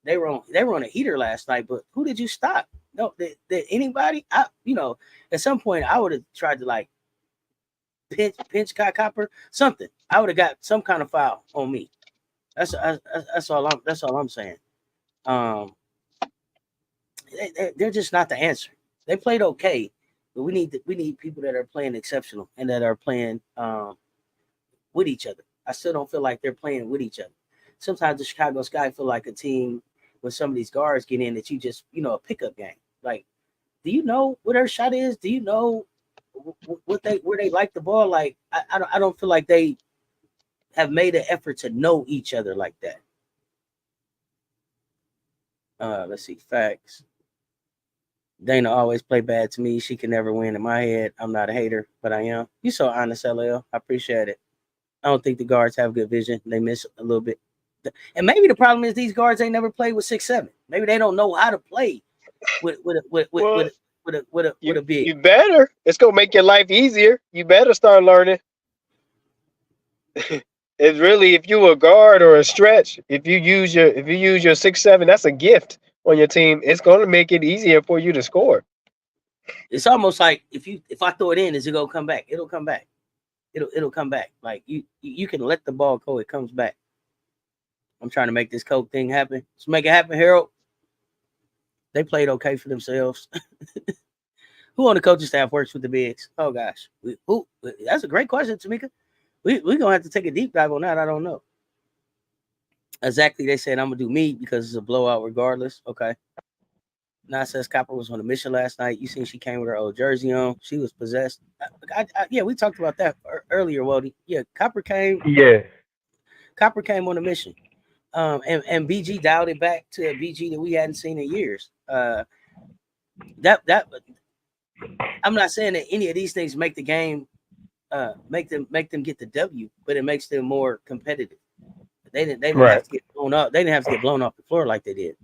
They were on a heater last night, but who did you stop? No, did anybody? At some point I would have tried to like pinch Kai Copper something. I would have got some kind of foul on me. That's all I'm saying. Um, they're just not the answer. They played okay, but we need people that are playing exceptional and that are playing with each other. I still don't feel like they're playing with each other. Sometimes the Chicago Sky feel like a team when some of these guards get in that you just a pickup game. Like, do you know what their shot is? Do you know what they where they like the ball? Like, I don't feel like they have made an effort to know each other like that. Let's see facts. Dana always play bad to me. She can never win in my head. I'm not a hater, but I am. You so honest, LL. I appreciate it. I don't think the guards have good vision. They miss a little bit. And maybe the problem is these guards ain't never played with 6'7". Maybe they don't know how to play Well, with a big. you better. It's gonna make your life easier. You better start learning. It's really if you a guard or a stretch. If you use your 6'7", that's a gift on your team. It's gonna make it easier for you to score. It's almost like if I throw it in, is it gonna come back? It'll come back. It'll come back. Like you can let the ball go. It comes back. I'm trying to make this coke thing happen. Let's make it happen, Harold. They played okay for themselves. Who on the coaching staff works with the bigs? Oh gosh, who? That's a great question, Tamika. We gonna have to take a deep dive on that. I don't know exactly. They said I'm gonna do me because it's a blowout regardless. Okay. Now says Copper was on a mission last night. You seen she came with her old jersey on. She was possessed. Yeah, we talked about that earlier, Wody. Yeah, Copper came. Yeah. Copper came on a mission. And BG dialed it back to a BG that we hadn't seen in years. That I'm not saying that any of these things make the game make them get the W, but it makes them more competitive. They didn't have Right. to get blown up. They didn't have to get blown off the floor like they did.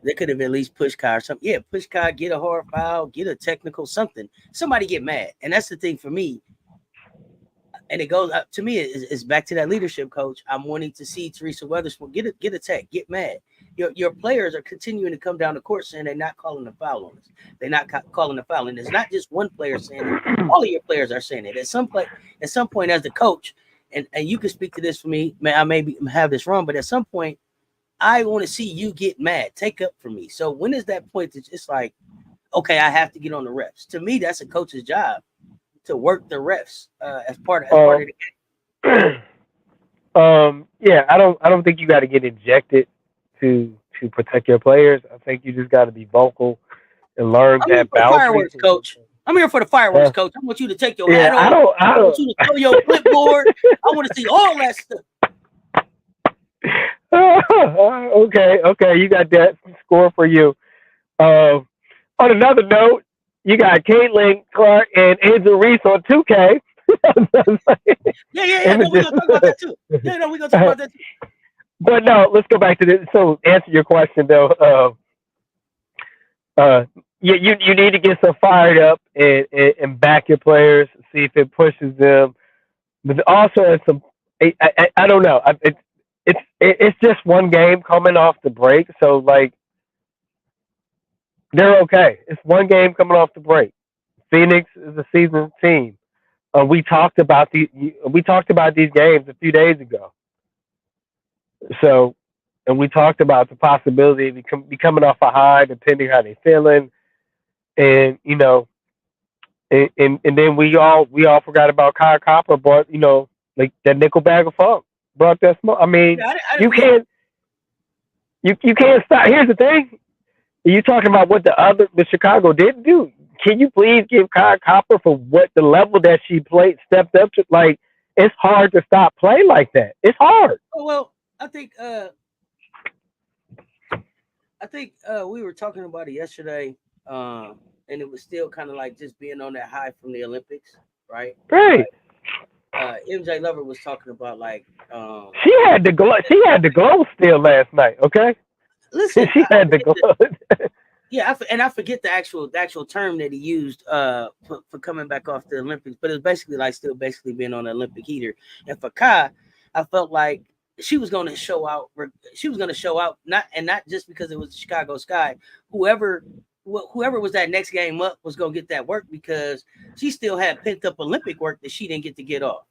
They could have at least pushed Kai or something. Yeah, push Kai, get a hard foul, get a technical, something. Somebody get mad. And that's the thing for me. And it goes up to me, it's back to that leadership coach. I'm wanting to see Teresa Weatherspoon get a tech, get mad. Your players are continuing to come down the court saying they're not calling the foul on us. They're not calling the foul. And it's not just one player saying it. All of your players are saying it. At some point as the coach, and you can speak to this for me, man, I maybe have this wrong, but at some point I want to see you get mad. Take up for me. So when is that point that it's like, okay, I have to get on the refs? To me, that's a coach's job to work the refs as part of the Yeah, I don't think you got to get ejected to protect your players. I think you just got to be vocal and learn I'm here that for the boundaries. fireworks, coach. I'm here for the fireworks, Uh, coach. I want you to take your yeah, hat off. I I want don't. you to throw your clipboard. I want to see all that stuff. Okay, you got that score for you. Uh, on another note, you got Caitlin Clark and Angel Reese on 2K. Yeah. No, we're Images. gonna talk about that too. Yeah, no, we're gonna talk about that too. But no, let's go back to this. So answer your question though. Uh, you need to get some fired up and back your players. See if it pushes them. But also, it's some. I don't know. It's just one game coming off the break, so like they're okay. It's one game coming off the break. Phoenix is a seasoned team. We talked about these games a few days ago. So, and we talked about the possibility of be coming off a high, depending how they're feeling, and and then we all forgot about Kyle Copper, but like that nickel bag of funk brought that smoke. I mean, Yeah, I didn't you forget. can't you can't stop. Here's the thing: you talking about what the Chicago didn't do. Can you please give Kyle Copper for what the level that she played stepped up to? Like it's hard to stop play like that. It's hard. Oh well, I think we were talking about it yesterday, and it was still kind of like just being on that high from the Olympics, right? Right. But MJ Lover was talking about like She had the glow. She had the glow still last night. Okay. listen, She I had the forget glow. yeah, and I forget the actual term that he used for coming back off the Olympics, but it's basically like still basically being on the Olympic heater. And for Kai, I felt like she was going to show out. She was going to show out, not just because it was the Chicago Sky. Whoever whoever was that next game up was going to get that work because she still had pent up Olympic work that she didn't get to get off.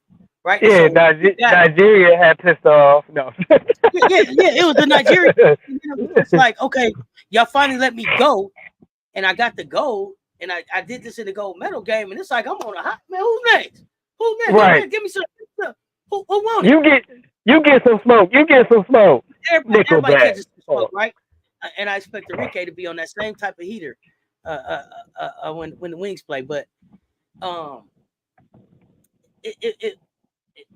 Right, and Yeah, so you got Nigeria had pissed off. No. yeah. It was the Nigerian. And then it was like, okay, y'all finally let me go, and I got the gold, and I did this in the gold medal game, and it's like I'm on a hot man. Who's next? Who's next? Yeah, Right. man, give me some. Who won it? You get you get some smoke. You get some smoke. Everybody Nickelback. catches the smoke, Oh. right? And I expect Enrique to be on that same type of heater when the Wings play, but um, it it, it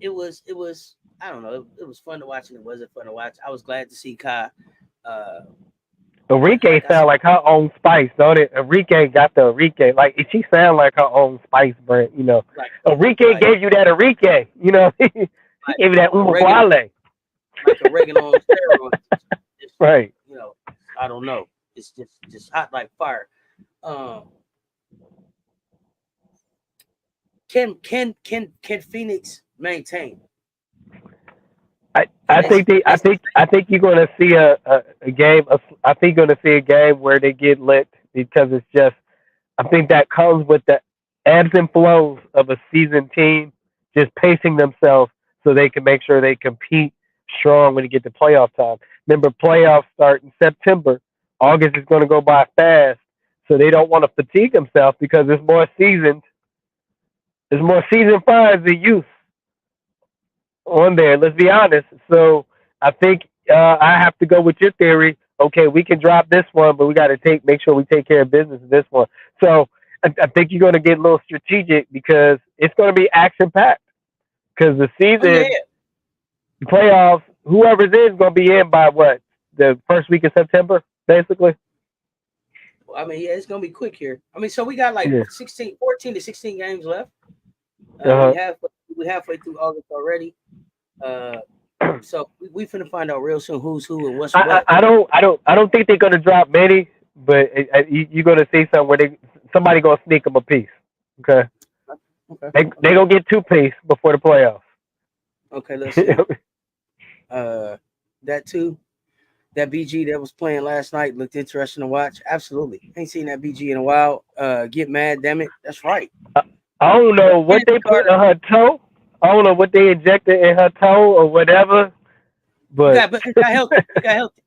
it was I don't know. It was fun to watch and it wasn't fun to watch. I was glad to see Kai. Uh, Enrique like I said, sound like her own spice, don't it? Enrique got the Enrique. Like she sound like her own spice brand. like Enrique like gave you that Enrique. He gave you that oregano, Umaguale. like oregano on steroids. Just, Right. you know, I don't know. It's just hot like fire. Um, can Phoenix maintain? I, And I think I think you're going to see a game. I think you're going to see a game where they get licked because it's just. I think that comes with the ebbs and flows of a seasoned team, just pacing themselves so they can make sure they compete strong when you get to playoff time. Remember, playoffs start in September. August is going to go by fast, so they don't want to fatigue themselves because there's more seasoned. There's more seasoned fires than youth on there. Let's be honest. So I think I have to go with your theory. Okay, we can drop this one, but we got to make sure we take care of business in this one. So I think you're going to get a little strategic because it's going to be action packed. Because the Oh yeah, season, yeah. the playoffs, whoever's in is going to be in by what the first week of September, basically. I mean, yeah, it's gonna be quick here. I mean, so we got like Yeah. 14 to 16 games left. Uh We halfway through August already. Uh, huh. so we finna find out real soon who's who and what's what. I don't think they're going to drop many, but you're going to see some where somebody going to sneak them a piece. Okay. Okay, They gonna get two piece before the playoffs. okay. Let's see. Uh, that too. That BG that was playing last night looked interesting to watch. Absolutely, ain't seen that BG in a while. Get mad, damn it. That's right. I don't know what Kennedy they put Carter. in her toe. I don't know what they injected in her toe or whatever. But But he got healthy. He got healthy.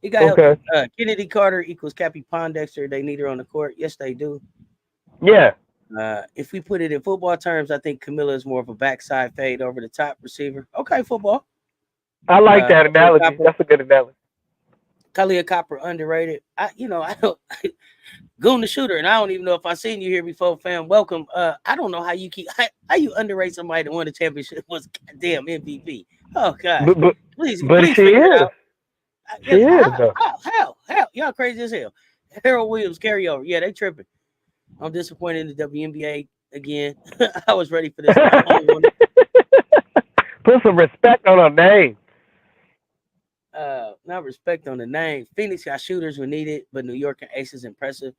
He got okay, healthy. Kennedy Carter equals Cappy Pondexter. They need her on the court. Yes, they do. yeah, If we put it in football terms, I think Camilla is more of a backside fade over the top receiver. Okay, football. I like Uh, that Ray analogy. Copper, That's a good analogy. Kalia Copper underrated. I don't Goon the Shooter, and I don't even know if I seen you here before, fam. Welcome. I don't know how you how you underrate somebody that won the championship was goddamn MVP. Oh gosh, but but, please but she figure it is. out. She is though. How y'all crazy as hell. Harold Williams carryover. Yeah, they tripping. I'm disappointed in the WNBA again. I was ready for this long one. Put some respect on her name. Not respect on the name. Phoenix got shooters when needed, but New York and Aces impressive.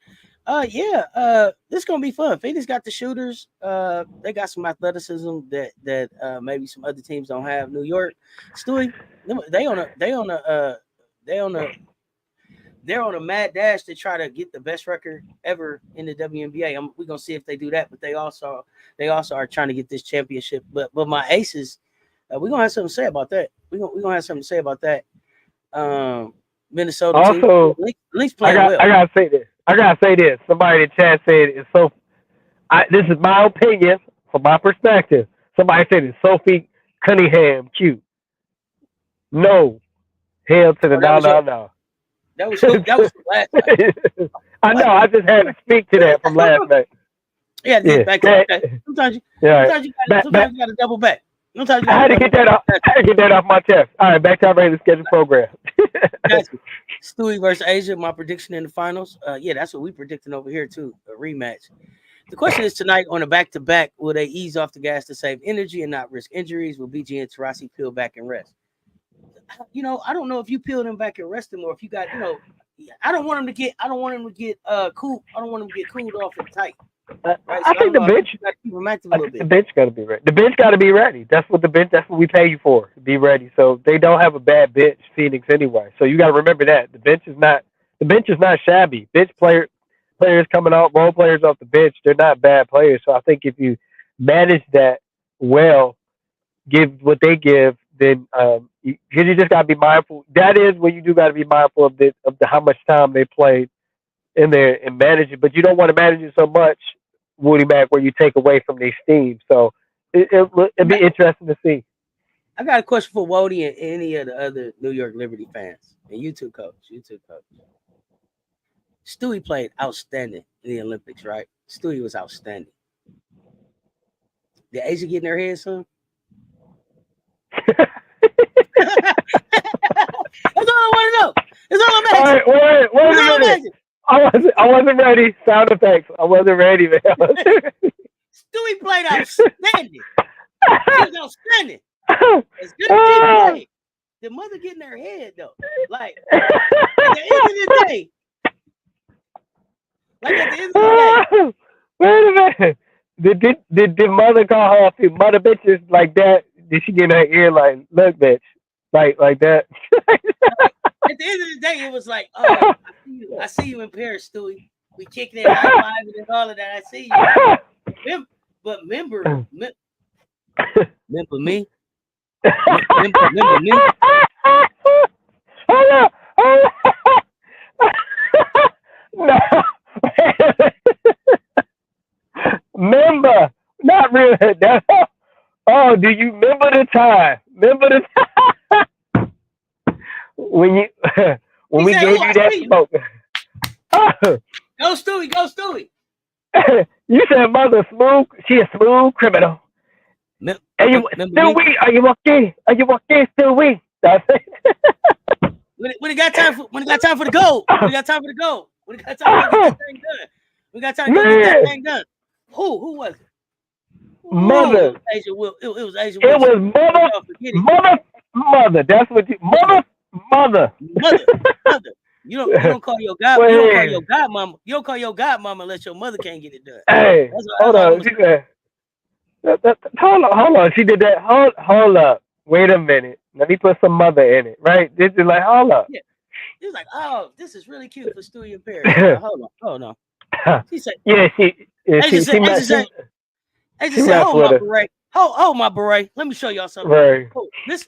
This gonna be fun. Phoenix got the shooters. They got some athleticism that maybe some other teams don't have. New York, Stewie, they're on a mad dash to try to get the best record ever in the WNBA. We're gonna see if they do that, but they also are trying to get this championship. But my Aces, we're gonna have something to say about that. We're gonna have something to say about that. Minnesota too. Also, Lynx playing well. I gotta say this. Somebody in the chat said it's so. This is my opinion from my perspective. Somebody said it's Sophie Cunningham cute. No, hell to the no. That was from last night. I know. I just had to speak to that from last night. Yeah, back to that. Sometimes you got to double back. Sometimes I had to get that off. I had to get that off my chest. All right, back to our regular scheduled program. Stewie versus Asia. My prediction in the finals. That's what we predicting over here too. A rematch. The question is tonight on a back-to-back, will they ease off the gas to save energy and not risk injuries? Will BG and Taurasi peel back and rest? I don't know if you peel them back and rest them, or if you got, I don't want them to get cool. I don't want them to get cooled off and tight. Right? I think the bench got to be ready. The bench got to be ready. That's what we pay you for, to be ready. So they don't have a bad bench, Phoenix, anyway. So you got to remember that the bench is not shabby. Bench players coming out, role players off the bench, they're not bad players. So I think if you manage that well, give what they give, then you just got to be mindful. That is when you do got to be mindful of the how much time they played in there and manage it. But you don't want to manage it so much, Woody Mac, where you take away from their steam. So it'd be interesting to see. I got a question for Wody and any of the other New York Liberty fans, and you too, coach. Stewie played outstanding in the Olympics, right? Stewie was outstanding. Did Asia get in their head, son? That's all I want to know. That's all I'm asking. All right, wait a minute. I wasn't ready. Sound effects. I wasn't ready, man. Stewie played outstanding. He was outstanding. As good as he played. The mother getting her head though. Like at the end of the day. Wait a minute. Did the mother call her a few mother bitches like that? Did she get in her ear like, look, bitch, like that? At the end of the day, it was like, oh, I see you in Paris, Stewie. We kicking it, high-fiving and all of that. I see you. But remember me? Remember me? Hold on. No. Remember, not really. Oh, do you remember the time? When we gave you that smoke? Go Stewie. You said mother smooth. She a smooth criminal. Are you okay? Stewie? That's it. When it got time for the goal. When it got time to get that thing done. We got time to get that thing done. Who was it? Mother. Asia Will. It was Asia Will. It was mother. That's what you mother. You don't call your godmama. You don't call your godmama unless your mother can't get it done. Hey, hold on. She said, hold on. She did that. Hold up. Wait a minute. Let me put some mother in it. Right? This is like, hold up. Yeah. She was like, oh, this is really cute for Stewie and Perry. Hold on. She said, she said, hold my beret. Hold my beret. Let me show y'all something. Right. Oh, this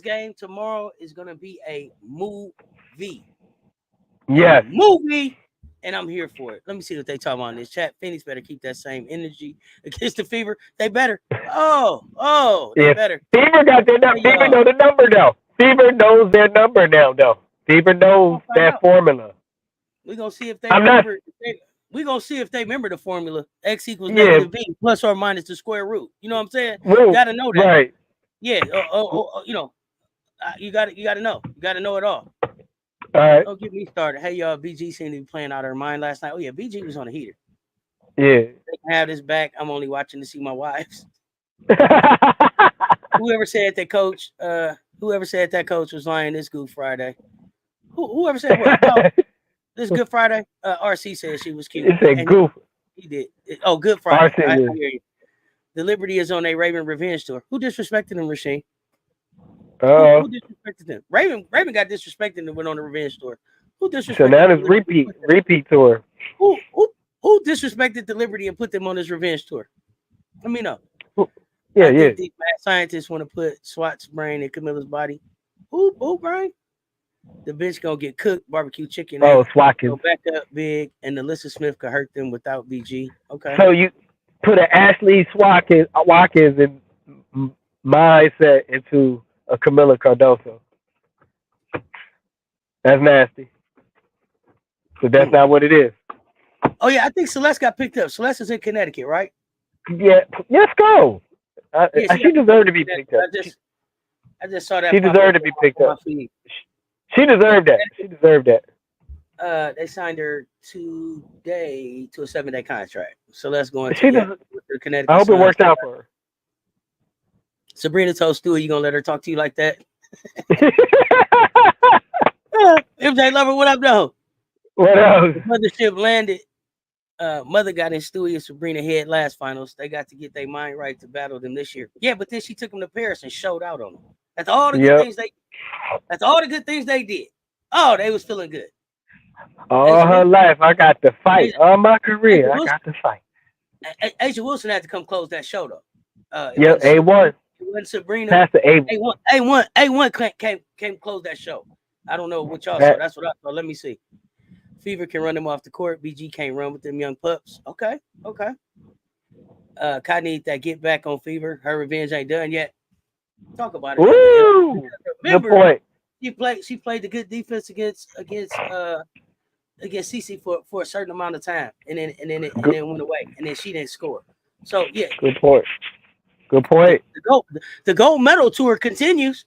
game tomorrow is gonna be a movie. Yes. Movie. and I'm here for it. Let me see what they talk about in this chat. Phoenix better keep that same energy against the Fever. They better. They Yeah, better. Fever got their number. Hey, Fever know the number though. Fever knows their number now though. Fever we're knows gonna find that out. formula. We're gonna see if they I'm not. remember. We're gonna see if they remember the formula. X equals Yeah. negative B plus or minus the square root. You know what I'm saying? Whoa. Gotta know that. Right. Yeah. You gotta know. You gotta know it all. All right. Don't get me started. Hey y'all, BG seemed to be playing out of her mind last night. Oh yeah, BG was on a heater. Yeah. They can have this back. I'm only watching to see my wives. Whoever said that coach was lying this Good Friday. Whoever said what about this Good Friday? RC said she was cute. It's a And goof. he did. Good Friday. RC I is. hear you. The Liberty is on a Raven revenge tour. Who disrespected him, Rasheem? Who disrespected them? Raven got disrespected and went on a revenge tour. Who disrespected So now the this Liberty? repeat tour. Who disrespected the Liberty and put them on this revenge tour? Let me know. Yeah, I yeah. think these mad scientists want to put SWAT's brain in Camilla's body. Who brain? The bitch gonna get cooked, barbecue chicken. Oh, Go Swatkins. back up big, and Alyssa Smith could hurt them without BG. Okay. So you put an Ashley Watkins and mindset into a Camilla Cardoso. That's nasty. But that's not what it is. Oh yeah, I think Celeste got picked up. Celeste is in Connecticut, right? Yeah, let's go. She deserved to be picked up. I just saw that. She deserved to be picked up. She deserved that. She deserved that. They signed her today to a 7-day contract. So let's go into the Connecticut. I hope it works out for her. Sabrina told Stewie, you gonna let her talk to you like that? MJ Lover, what up, though? What else? Mothership landed. Mother got in Stewie and Sabrina head last finals. They got to get their mind right to battle them this year. Yeah, but then she took them to Paris and showed out on them. That's all the good things That's all the good things they did. Oh, they was feeling good. All her life, I got to fight. All my career, I got to fight. Asia Wilson had to come close that show though. A1. It wasn't Sabrina. Past the A1. A1 came close that show. I don't know what y'all saw. That's what I saw. Let me see. Fever can run them off the court. BG can't run with them young pups. Okay. Kai need that get back on Fever. Her revenge ain't done yet. Talk about it. Woo! Remember, good point. She played the good defense against CC for a certain amount of time, and then went away, and then she didn't score. So yeah. Good point. The gold medal tour continues.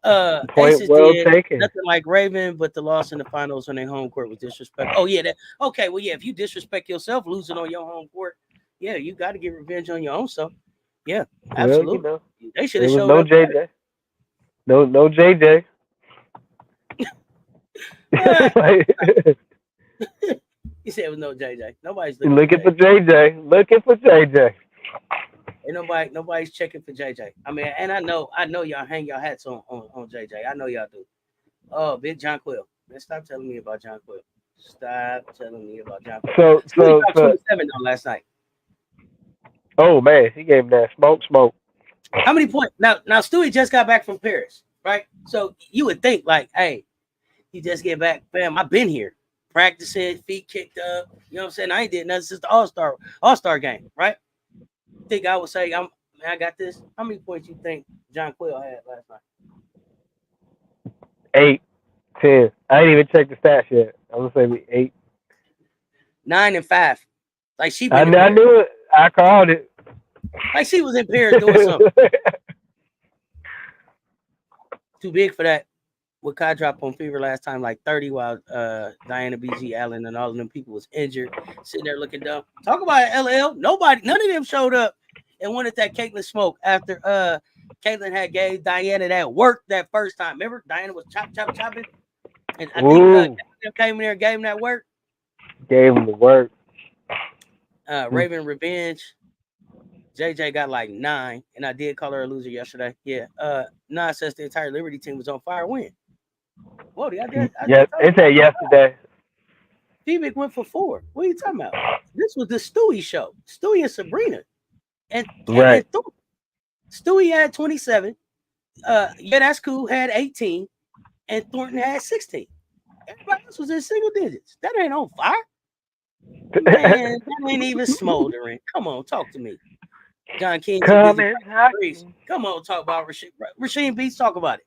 Point well taken. Nothing like Raven, but the loss in the finals on their home court was disrespect. Oh yeah, okay. Well, yeah, if you disrespect yourself, losing on your home court, yeah, you got to get revenge on your own self. Yeah, absolutely. Well, they should have showed no up. JJ. No JJ. You said it was no JJ. Nobody's looking for JJ. Looking for JJ. Ain't nobody's checking for JJ. I mean, and I know y'all hang your hats on JJ. I know y'all do. Oh, big John Quill. Man, stop telling me about John Quill. Stop telling me about John Quill. So 27 on last night. Oh man, he gave him that smoke. How many points? Now Stewie just got back from Paris, right? So you would think like, hey, he just get back, fam. I've been here practicing, feet kicked up. You know what I'm saying? I ain't did nothing since the All-Star game, right? Think I would say I got this. How many points you think John Quill had last night? 8, 10. I didn't even check the stats yet. I'm gonna say 8, 9 and 5. Like she. I knew it. I called it. Like she was in Paris doing something. Too big for that. What Kai dropped on Fever last time, like 30, while Diana BG Allen and all of them people was injured, sitting there looking dumb. Talk about it, LL. None of them showed up and wanted that Caitlyn smoke after Caitlyn had gave Diana that work that first time. Remember, Diana was chopping, and I think Caitlyn came in there and gave him that work. Gave him the work. Raven Revenge. JJ got like 9, and I did call her a loser yesterday. Yeah. Nas says the entire Liberty team was on fire. When? Whoa, it said yesterday. Phoenix went for 4. What are you talking about? This was the Stewie show. Stewie and Sabrina. And Stewie had 27. That's cool. Had 18. And Thornton had 16. Everybody else was in single digits. That ain't on fire. Man, that ain't even smoldering. Come on, talk to me. John King too Come busy and practicing talk. threes. Come on, talk about Rasheen Beats. Talk about it.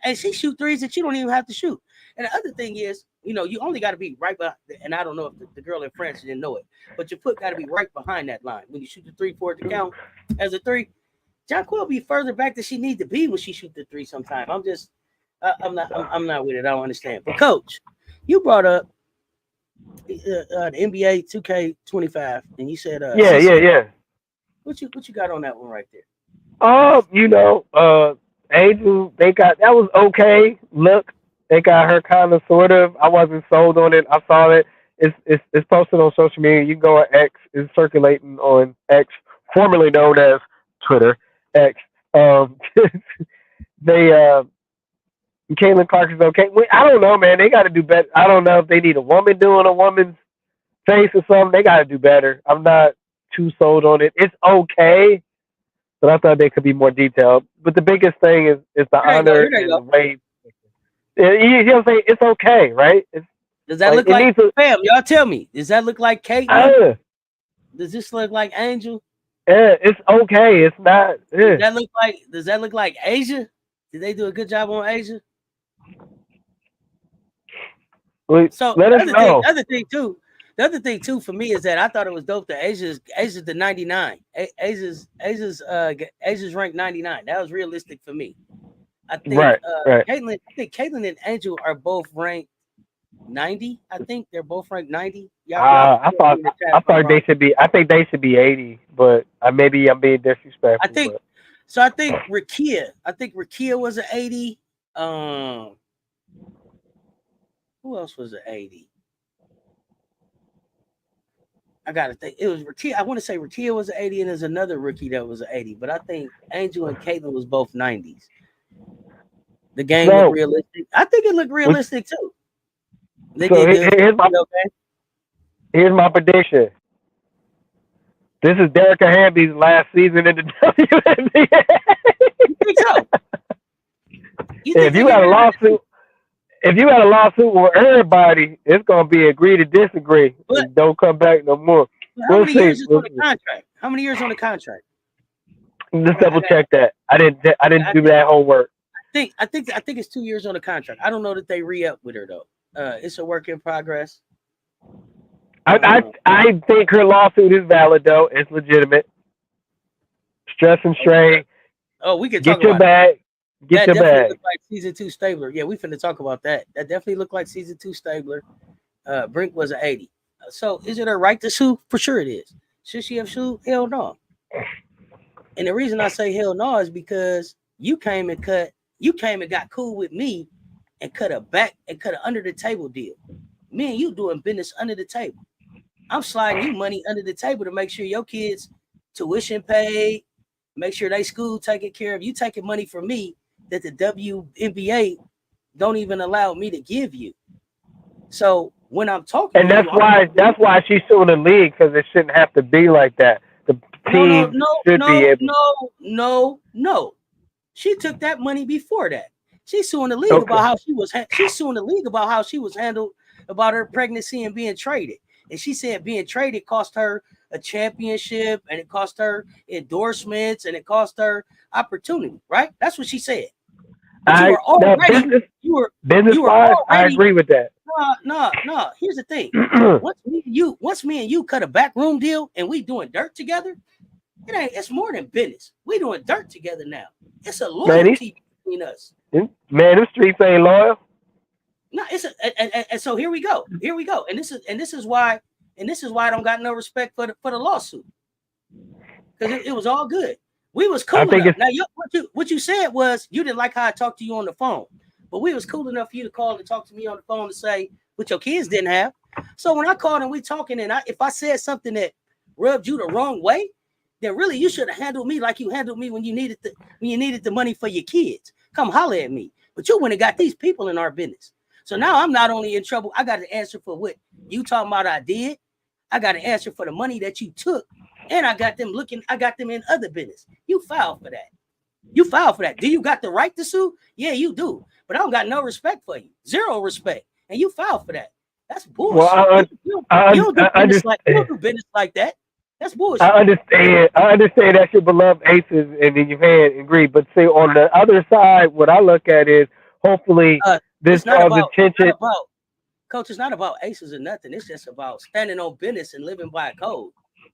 And she shoot threes that you don't even have to shoot. And the other thing is, you only got to be right behind. And I don't know if the girl in France didn't know it, but your foot got to be right behind that line when you shoot the three for it to count as a three. John Quill be further back than she need to be when she shoot the three. Sometimes I'm not with it. I don't understand. But coach, you brought up the NBA 2K25, and you said Yeah, yeah, CC. yeah. What you got on that one right there? Angel, they got that was okay. Look, they got her kind of sort of. I wasn't sold on it. I saw it. It's posted on social media. You can go on X. It's circulating on X, formerly known as Twitter. X. Um, they Caitlin Clark is okay. I don't know, man. They got to do better. I don't know if they need a woman doing a woman's face or something. They got to do better. I'm not too sold on it. It's okay, but I thought they could be more detailed. But the biggest thing is the Here they go. honor Here they and the go. way. You know what I'm saying? It's okay, right? It's Does that like look it like needs to. fam? Y'all tell me. Does that look like Caitlyn? Uh, Does this look like Angel? it's okay. It's not. Does that look like Asia? Did they do a good job on Asia? So Let the us other thing, know. the other thing too for me is that I thought it was dope that Asia's the 99. Asia's ranked 99. That was realistic for me. I think Right, right. Caitlyn and Angel are both ranked 90. I think they're both ranked 90. Y'all can I correct me thought in the chat I if I'm thought wrong. they should be. I think they should be 80, but maybe I'm being I disrespectful. think But so. I think Rakia was an 80. Um, who else was an 80? I gotta think. It was Rakia. I want to say Rakia was an 80, and there's another rookie that was an 80. But I think Angel and Caitlyn was both 90s. The game looked so, realistic. I think it looked which, realistic too. They so did good. here's my You know, okay? prediction. This is Derek Hamby's last season in the WNBA. You think so? You think if they you get had a rid of her? lawsuit, if you had a lawsuit with everybody, it's gonna be agree to disagree But, and don't come back no more. but how We'll many see. years is on We'll the see. contract? How many years on the contract? I Just got. I double got. check that. I didn't. I didn't I do think. that homework. I think it's 2 years on the contract. I don't know that they re up with her though. It's a work in progress. Uh, I think her lawsuit is valid though. It's legitimate. Stress and oh, strain. we can talk Get your about it. bag. Get That your definitely bag. looked like season two Stabler. Yeah, we finna talk about that. That definitely looked like season two Stabler. Brink was an 80. So is it her right to sue? For sure it is. Should she have sued? Hell no. And the reason I say hell no is because you came and got cool with me and cut a under the table deal. Me and you doing business under the table. I'm sliding you money under the table to make sure your kids tuition paid, make sure they school taken care of. You taking money from me that the WNBA don't even allow me to give you. So when I'm talking to And you, I'm that's why she's suing the league because it shouldn't have to be like that. The no, no, team no, should be no, able. no, no, no. She took that money before that. She's suing the league about Okay. how she's suing the league about how she was handled about her pregnancy and being traded. And she said being traded cost her a championship and it cost her endorsements and it cost her opportunity, right? That's what she said. But you I were now already you were business you were wise, I already agree with that. no. Here's the thing. Once me and you cut a backroom deal and we doing dirt together, it's more than business. We doing dirt together now. It's a man, loyalty between us. them streets ain't loyal. No, and so here we go. Here we go. And this is why I don't got no respect for the lawsuit. Because it was all good. We was I cool think enough. it's Now what you said was you didn't like how I talked to you on the phone. But we was cool enough for you to call and talk to me on the phone to say what your kids didn't have. So when I called and we talking and if I said something that rubbed you the wrong way, then really you should have handled me like you handled me when you needed the money for your kids. Come holler at me. But you went and got these people in our business. So now I'm not only in trouble, I got to answer for what you talking about I did. I got to answer for the money that you took. And I got them in other business. You filed for that. You filed for that. Do you got the right to sue? Yeah, you do. But I don't got no respect for you. Zero respect. And you filed for that. That's Well, bullshit. You don't do I business like you understand. don't do business like that. That's I bullshit. understand. I understand that's your beloved aces, and then you had agreed. But see, on the other side, what I look at is hopefully this It's not draws about attention. coach. It's not about aces or nothing. It's just about standing on business and living by a code.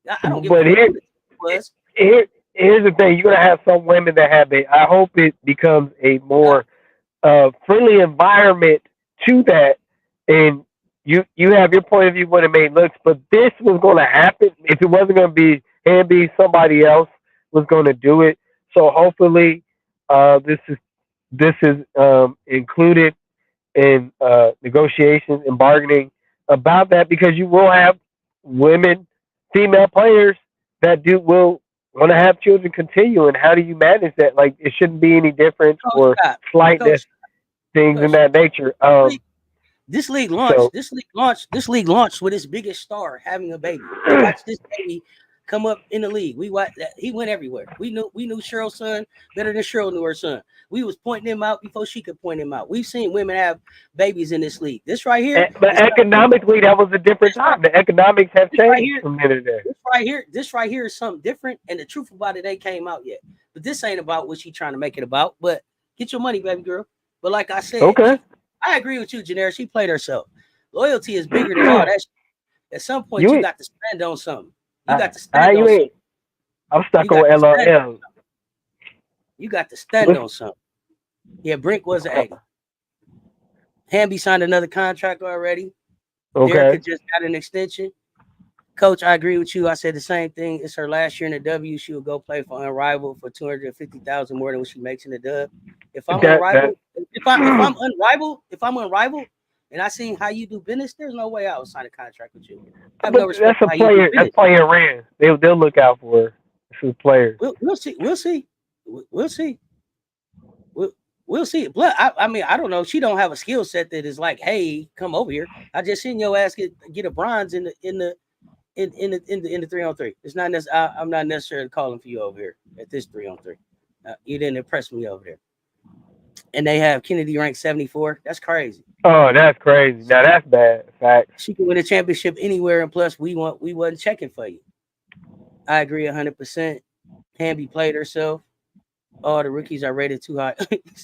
I don't give a But fuck who the was. here, here's the thing: you're gonna have some women that have it. I hope it becomes a Uh, more friendly environment to that, and you have your point of view what it may look, but this was going to happen. If it wasn't going to be Hamby, somebody else was going to do it. So hopefully, this is included in negotiations and bargaining about that, because you will have women, female players that do will want to have children continue. And how do you manage that? Like, it shouldn't be any difference Coach or Scott, slightness, Coach, things in Coach. that nature. This league launched. So This league launched with its biggest star having a baby. We watched this baby come up in the league. We watched that he went everywhere. We knew Cheryl's son better than Cheryl knew her son. We was pointing him out before she could point him out. We've seen women have babies in this league. This right here but is something different. economically, that was a different This right, time. The economics have this right changed here, from then to there. this right here is something different. And the truth about it ain't came out yet. But this ain't about what she trying to make it about. But get your money, baby girl. But like I said, Okay. I agree with you, Janera. She played herself. Loyalty is bigger than all that. At some point, you you ain't, got to stand on something. You got I, to I stand you on something. ain't. I'm You stuck got on to stand. LOL. You got to stand What's, on something. Yeah, Brink was an 80. Hamby signed another contract already. Derek okay. just got an extension. Coach, I agree with you. I said the same thing. It's her last year in the W. She will go play for Unrivaled for 250,000 more than what she makes in the Dub. If I'm That unrivaled, if I'm unrivaled, and I see how you do business, there's no way I will sign a contract with you. I have but no respect that's for a how you do player. That's business. player ran. They'll look out for her. This is players. We'll see. We'll see. We'll see. We'll see. But I mean, I don't know. She don't have a skill set that is like, hey, come over here. I just seen your ass get a bronze in the 3-on-3. It's not necessarily. I'm not necessarily calling for you over here at this 3-on-3. You didn't impress me over there. And they have Kennedy ranked 74. That's crazy. Oh, that's crazy. Now that's bad. Facts. She can win a championship anywhere, and plus we wasn't checking for you. I agree 100%. Hamby played herself. All the rookies are rated too high.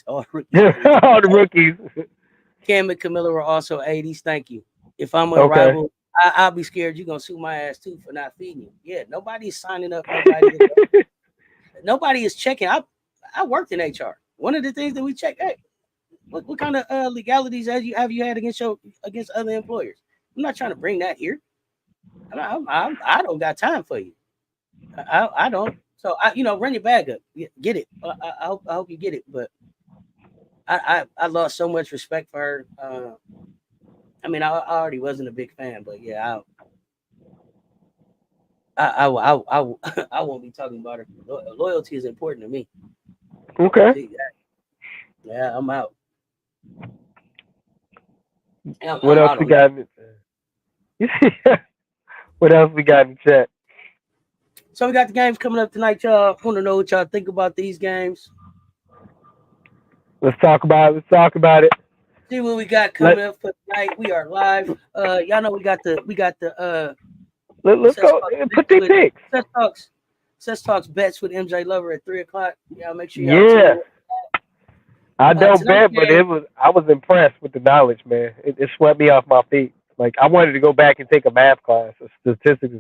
All the rookies are rated too All the high. rookies. Cam and Camilla were also 80s. Thank you. If I'm Okay. unrivaled, I'll be scared you're gonna sue my ass too for not feeding you. Yeah, nobody's signing up nobody. Nobody is checking. I worked in HR. One of the things that we check, hey, what kind of legalities have you had against other employers? I'm not trying to bring that here. I don't got time for you. I don't. So run your bag up. Get it. I hope you get it. But I lost so much respect for her. I mean, I already wasn't a big fan, but yeah, I won't be talking about her. Loyalty is important to me. Okay. See, yeah, I'm out. What I'm else out we on that. got? What else we got in chat? So we got the games coming up tonight, y'all. Want to know what y'all think about these games? Let's talk about it. Let's talk about it. See what we got Let coming up for tonight. We are live. Y'all know we got the let's Cess go Talks put bets their with picks. Cess Talks bets with MJ Lover at 3 o'clock. Y'all make sure y'all tune Yeah, in. I don't Tonight's bet, but game. I was impressed with the knowledge, man. It swept me off my feet. Like, I wanted to go back and take a math class of statistics.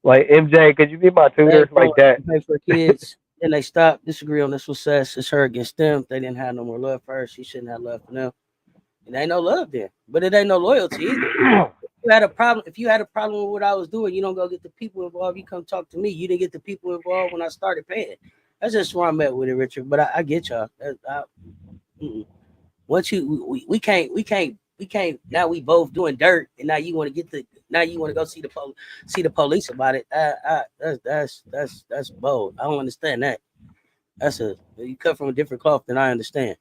Like, MJ, could you be my They tutor like that? pay for kids. Then they stop, disagree on this with Cess. It's her against them. They didn't have no more love for her. She shouldn't have love for them. It ain't no love there. But it ain't no loyalty either. If you had a problem with what I was doing, you don't go get the people involved. You come talk to me. You didn't get the people involved when I started paying. That's just where I'm at with it, Richard. But I get y'all. Once we can't. Now we both doing dirt, and now you want to go see the police about it. That's bold. I don't understand that. You cut from a different cloth than I understand.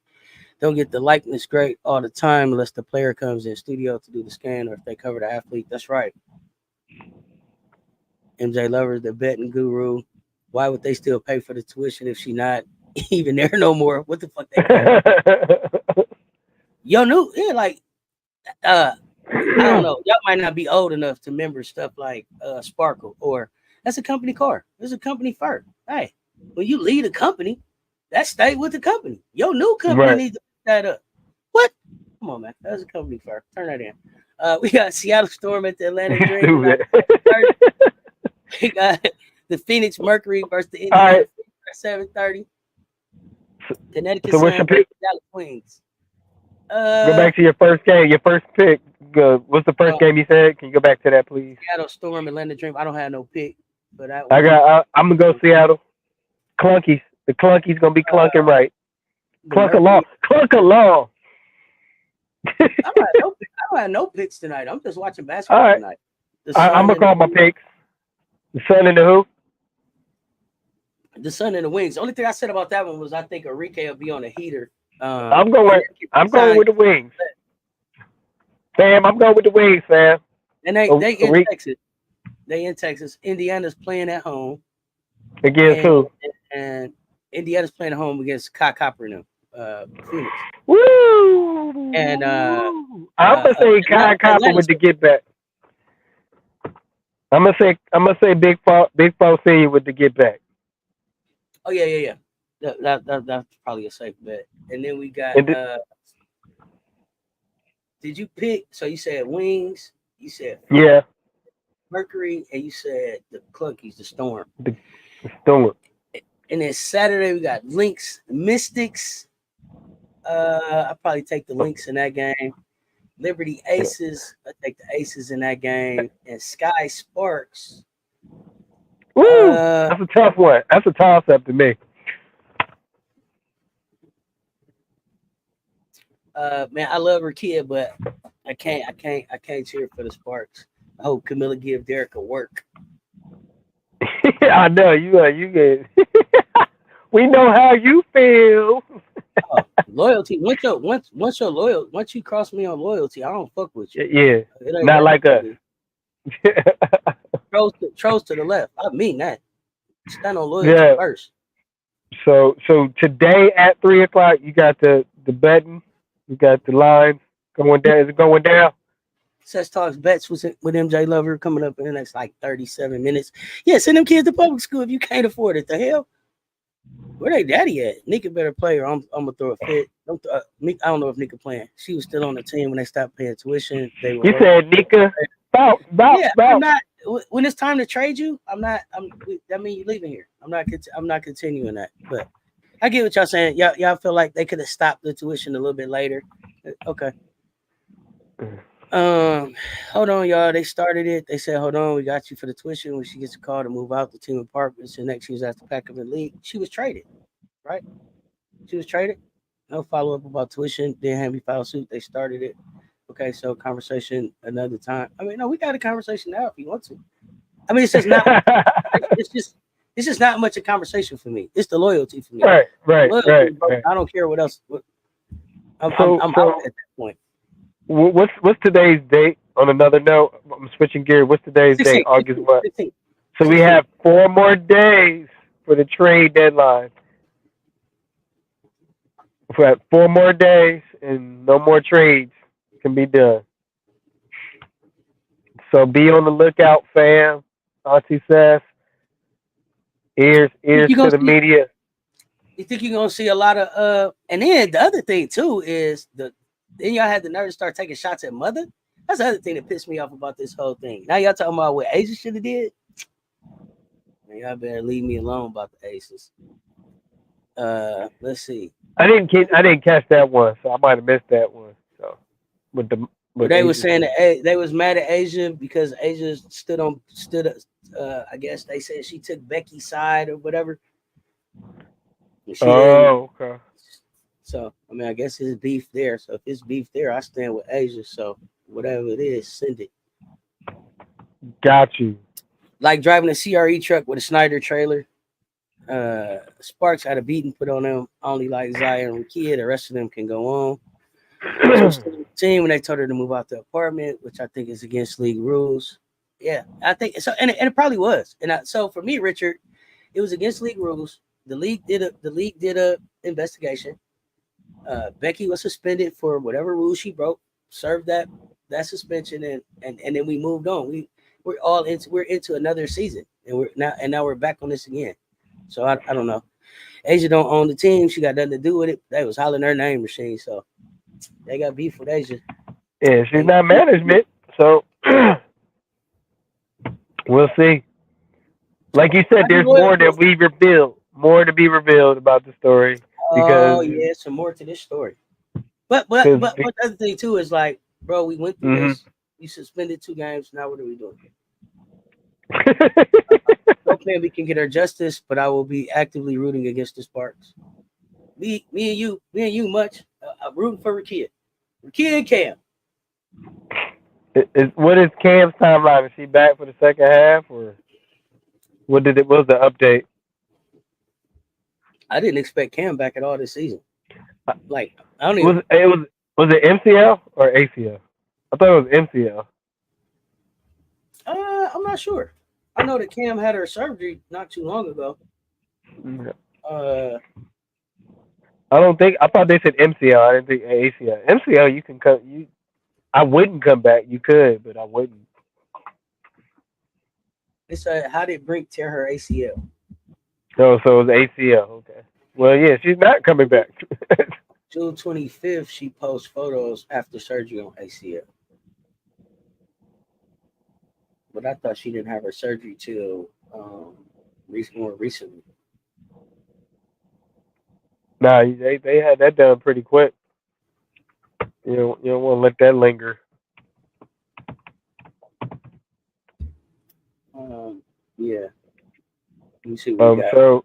Don't get the likeness great all the time unless the player comes in studio to do the scan or if they cover the athlete. That's right. MJ Lovers, the betting guru. Why would they still pay for the tuition if she not even there no more? What the fuck they call her? Yo, new, yeah, like uh I don't know. Y'all might not be old enough to remember stuff like Sparkle or that's a company car. It's a company first. Hey, when you lead a company, that stay with the company. Your new company Right. needs to pick that up. What? Come on, man. That's a company first. Turn that in. We got Seattle Storm at the Atlanta Dream tonight. Stupid. 30. We got the Phoenix Mercury versus the All Indiana right. Fever at 7:30. Connecticut So what's your Sun versus pick? Dallas Wings. Go Uh, back to your first game. Your first pick. Go. What's the first well, game you said? Can you go back to that, please? Seattle Storm, Atlanta Dream. I don't have no pick for that I one. got. I'm gonna go Seattle. Clunkies. The clunkies gonna be clunking Uh, right. the Clunk along. Mercury. Clunk along. I don't have no picks tonight. I'm just watching All basketball right. tonight. The I'm Sun gonna and call my picks. The Sun and the who? the Sun and the Wings. The only thing I said about that one was I think Enrique will be on a heater. I'm going. Connecticut I'm going signed, with the Wings. Sam, I'm going with the Wings, Sam. and they in Texas. They in Texas. Indiana's playing at home, Against and who? and Indiana's playing at home against Kai Copper and them, Phoenix. And Woo! I'm gonna say Atlanta, Kai Copper Atlanta's. with the get back. I'm gonna say Big Four Senior with the get back. Oh yeah. That's probably a safe bet. And then we got. And Did you pick? So you said Wings. You said yeah, Mercury, and you said the Clunkies, the Storm. the Storm. And then Saturday we got Lynx, Mystics. I probably take the Lynx in that game. Liberty Aces. I take the Aces in that game. And Sky Sparks. Woo! Uh, That's a tough one. That's a toss up to me. man, I love her kid, but I can't cheer for the Sparks. I hope Camilla give Derek a work. I know you. You get. We know how you feel. Oh, loyalty. Once you cross me on loyalty, I don't fuck with you. Yeah, It ain't not that like us. easy. Trolls to the left. I mean that. Stand on loyalty Yeah. first. So today at 3 o'clock, you got the button, you got the lines going down. Is it going down? Sex Talks Bets with MJ Lover coming up in the next like 37 minutes. Yeah, send them kids to public school if you can't afford it. The hell? Where they daddy at? Nika better play or I'm gonna throw a fit. I don't know if Nika playing. She was still on the team when they stopped paying tuition. They were You working. said Nika, bounce, bounce, Yeah, I'm bounce. not. When it's time to trade you, I'm not. That means you leaving here. I'm not continuing that. But I get what y'all saying. Y'all feel like they could have stopped the tuition a little bit later. Okay. Um, hold on, y'all. They started it. They said, "Hold on, we got you for the tuition." When she gets a call to move out the team apartments, and next she was at the pack of the league. She was traded, right? She was traded. No follow up about tuition. Didn't have me file suit. They started it. Okay, so conversation another time. I mean, no, we got a conversation now if you want to. I mean, it's just not. It's just. It's just not much a conversation for me. It's the loyalty for me. Right, right, Loyalty, right, bro, right. I don't care what else. So, I'm out so at that point. what's today's date? On another note, I'm switching gear. What's today's date? 16, August 16, what? 16, So we 16. have 4 more days for the trade deadline. We have 4 more days, and no more trades can be done. So be on the lookout, fam. Auntie Seth, ears You're to gonna the see. media. You think you're gonna see a lot of and then the other thing too is then y'all had the nerve to start taking shots at mother. That's the other thing that pissed me off about this whole thing. Now y'all talking about what Asia should have did. Man, y'all better leave me alone about the Aces. Let's see. I didn't catch that one, so I might have missed that one. So with the Well, with they was Asia saying shit. that they was mad at Asia because Asia stood. I guess they said she took Becky's side or whatever. And she didn't. Oh, okay. So I mean, I guess it's beef there. So if it's beef there, I stand with Asia. So whatever it is, send it. Got you. Like driving a CRE truck with a Snyder trailer. Sparks had a beating put on them. Only like Zaya and Rakia. The rest of them can go on. She was still on the team when they told her to move out the apartment, which I think is against league rules. Yeah, I think so, and it probably was. So for me, Richard, it was against league rules. The league did a investigation. Becky was suspended for whatever rule she broke. Served that. that suspension, and then we moved on. We're into another season, and now we're back on this again. So I don't know. Asia don't own the team. She got nothing to do with it. They was hollering her name machine, so they got beef with Asia. Yeah, she's They, not management, so we'll see. Like you said, I be there's loyal more to that her. we revealed, more to be revealed about the story Oh because yeah, some more to this story. But but because but but the other thing too is like, bro, we went through mm-hmm. this. You suspended 2 games. Now what are we doing? Hopefully we can get her justice, but I will be actively rooting against the Sparks. Me and you, much. I'm rooting for Rakia and Cam. What is Cam's timeline? Is she back for the second half, or what was the update? I didn't expect Cam back at all this season. Like I don't even. Was it MCL or ACL? I thought it was MCL. I'm not sure. I know that Cam had her surgery not too long ago. Uh, I don't think I thought they said MCL. I didn't think ACL. MCL you can cut you. I wouldn't come back. You could, but I wouldn't. they said how did Brink tear her ACL? So it was ACL. Okay. Well, yeah, she's not coming back. June 25th, she posts photos after surgery on ACL. But I thought she didn't have her surgery till more recently. Nah, they had that done pretty quick. You don't want to let that linger. Yeah. Let me see what we got. So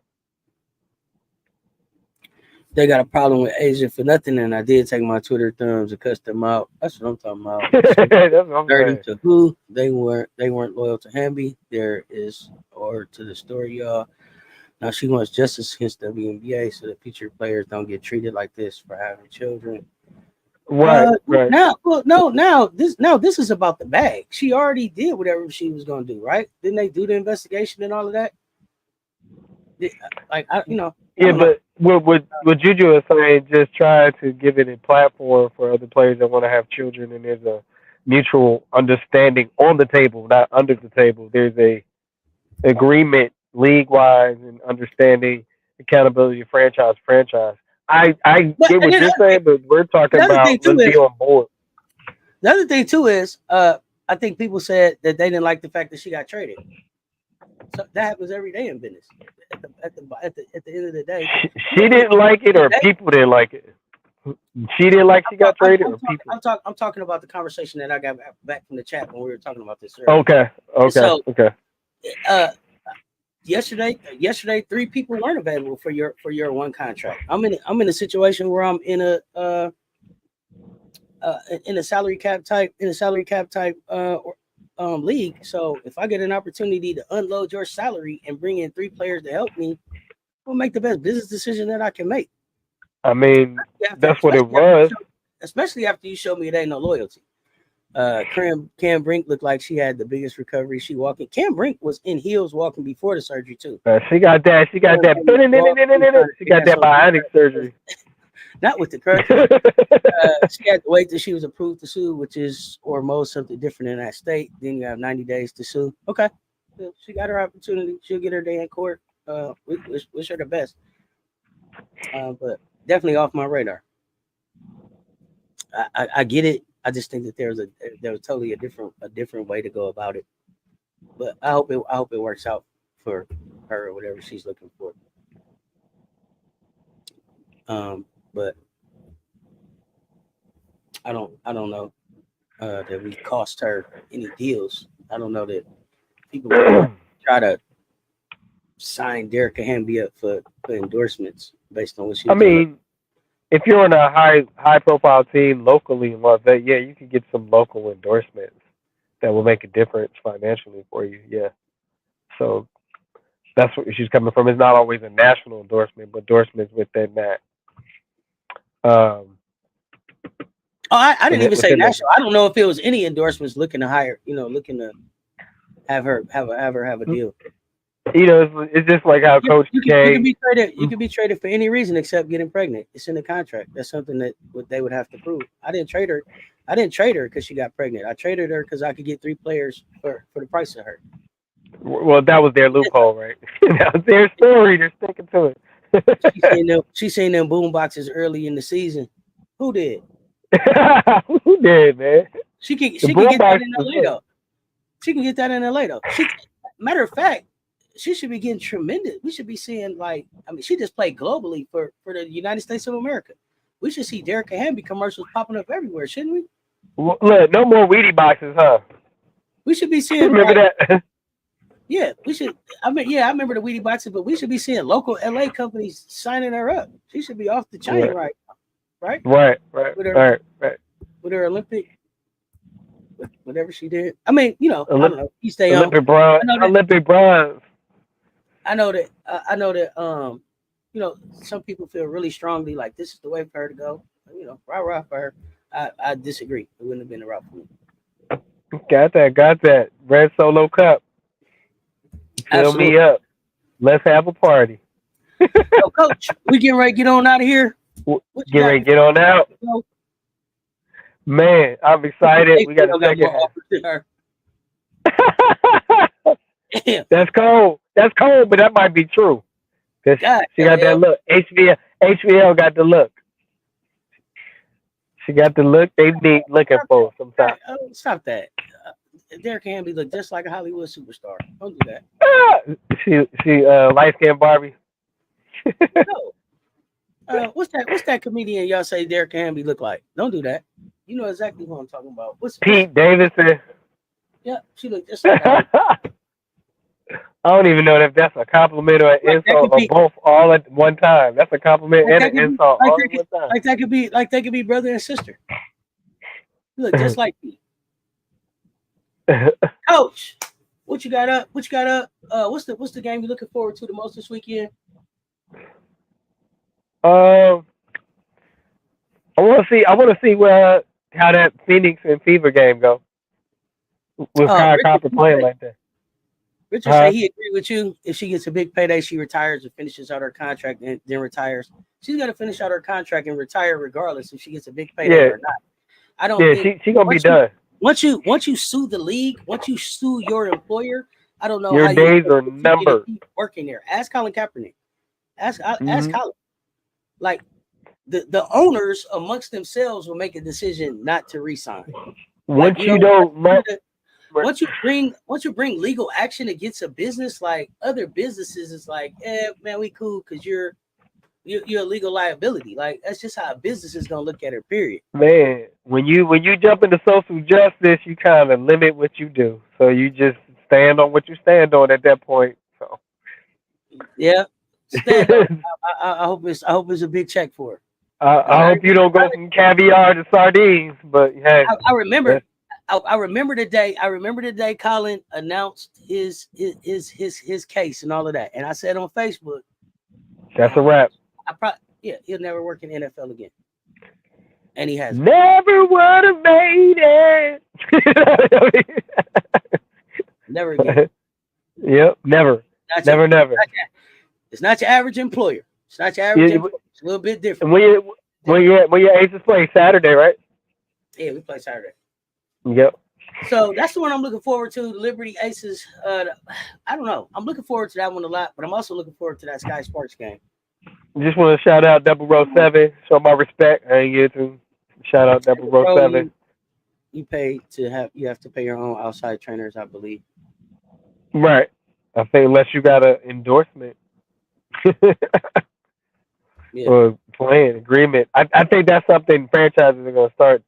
They got a problem with Asia for nothing, and I did take my Twitter thumbs and cuss them out. That's what I'm talking about. that's what I'm Dirty saying. to who? They weren't loyal to Hamby. There is or to the story, y'all. Now she wants justice against WNBA so that future players don't get treated like this for having children. Right. Now this is about the bag. She already did whatever she was gonna do, right? Didn't they do the investigation and all of that? Like I Yeah, don't know. but what Juju is saying, just try to give it a platform for other players that want to have children, and there's a mutual understanding on the table, not under the table. There's a agreement league wise and understanding accountability franchise. I But get what you're saying, but we're talking the other thing about too let's be is on board. the other thing too is I think people said that they didn't like the fact that she got traded. So that happens every day in business. At the end of the day, She didn't like it, or people didn't like it. She didn't like she got traded, or people. I'm talking about the conversation that I got back from the chat when we were talking about this earlier. Okay, So, okay. uh, yesterday, 3 people weren't available for your one contract. I'm in a situation where I'm in a salary cap type league. So if I get an opportunity to unload your salary and bring in 3 players to help me, I'll make the best business decision that I can make. I mean, that's what it Especially was. especially after you show me it ain't no loyalty. Cam Brink looked like she had the biggest recovery. She walking. Cam Brink was in heels walking before the surgery too. She got that. She got that. She got that bionic surgery. Not with the crutch. She had to wait till she was approved to sue, which is or most something different in that state. Then you have 90 days to sue. Okay, she got her opportunity. She'll get her day in court. Wish her the best. But definitely off my radar. I get it. I just think that there was totally a different way to go about it. But I hope it works out for her or whatever she's looking for. But I don't know that we cost her any deals. I don't know that people try to sign Derek Hamby up for endorsements based on what she I was doing. mean, if you're on a high profile team locally in Las Vegas, yeah, you can get some local endorsements that will make a difference financially for you. Yeah. So that's what she's coming from. It's not always a national endorsement, but endorsements within that. I didn't even say within national. I don't know if it was any endorsements looking to hire, looking to have her have a deal. It's just like how Coach K. You can be traded. You can be traded for any reason except getting pregnant. It's in the contract. That's something that they would have to prove. I didn't trade her I didn't trade her because she got pregnant. I traded her because I could get 3 players for the price of her. Well, that was their loophole, right? That was their story. They're sticking to She seen it. them. She seen them boom boxes early in the season. Who did? Who did, man? She can. The She can boom get that box in was LA good. though. She can get that in LA though. She. Matter of fact, she should be getting tremendous. We should be seeing like. I mean, she just played globally for the United States of America. We should see Derek Hamby commercials popping up everywhere, shouldn't we? Look, no more Wheatie boxes, huh? We should be seeing Remember like. that? Yeah, we should. I mean, yeah, I remember the Wheatie boxes, but we should be seeing local LA companies signing her up. She should be off the chain, Right, right? right, right, With her right, right. with her Olympic, whatever she did. I mean, I don't Olymp- know. You stay young. Olympic bronze. I know that. Olympic bronze. I know that. I know that. Some people feel really strongly like this is the way for her to go. Rah rah for her. I disagree. It wouldn't have been the route for me. Got that. Got that. Red Solo Cup. Fill me Absolutely. up. Let's have a party. So, Coach, we getting ready to get on out of here. What you Get got? ready. Get on out. Man, I'm excited. We got a April got second more half. offers than her. Damn. That's cold. That's cold, but that might be true. Cause God, she got that LL. look. HBL got the look. She got the look they need looking for sometimes. Stop that. Derek Hamby look just like a Hollywood superstar. Don't do that. Ah, she light skinned Barbie. No. What's that comedian y'all say Derek Hamby look like? Don't do that. You know exactly who I'm talking about. What's Pete Davidson. Yeah, she look just like I don't even know if that's a compliment or an like that insult could or be both all at one time. That's a compliment like and that an could be insult all at one time. like that could be brother and sister. You look just like me. Coach, what you got up? What you got up? What's the game you looking forward to the most this weekend? um, I want to see where how that Phoenix and Fever game go with Kyle Copper playing like that. Richard say he agreed with you. If she gets a big payday, she retires and finishes out her contract and then retires. She's got to finish out her contract and retire regardless if she gets a big payday or not. I don't. Yeah, she gonna be done. Once you sue the league, once you sue your employer, I don't know Your how days you are numbered. keep working there. Ask Colin Kaepernick. Ask Colin. Like the owners amongst themselves will make a decision not to resign. Once you bring legal action against a business, like other businesses, is like, man, we cool because you're a legal liability. Like that's just how a business is gonna look at her. Period. Man, when you jump into social justice, you kind of limit what you do. So you just stand on what you stand on at that point. So yeah, stand on. I hope it's a big check for her. I hope you don't go from caviar to sardines, but hey, I remember. I remember the day. I remember the day Colin announced his case and all of that, and I said on Facebook, that's a wrap. He'll never work in NFL again, and he has never would have made it. Never again. Yep, never. Never. It's not your average employer. It's not your average employer. It's a little bit different. When your Aces play Saturday, right? Yeah, we play Saturday. Yep. So that's the one I'm looking forward to. The Liberty Aces. I don't know. I'm looking forward to that one a lot, but I'm also looking forward to that Sky Sports game. Just want to shout out Double Row 7. Show my respect. I ain't get to shout out Double Row 7. You have to pay your own outside trainers, I believe. Right. I think unless you got an endorsement or playing agreement. I think that's something franchises are going to start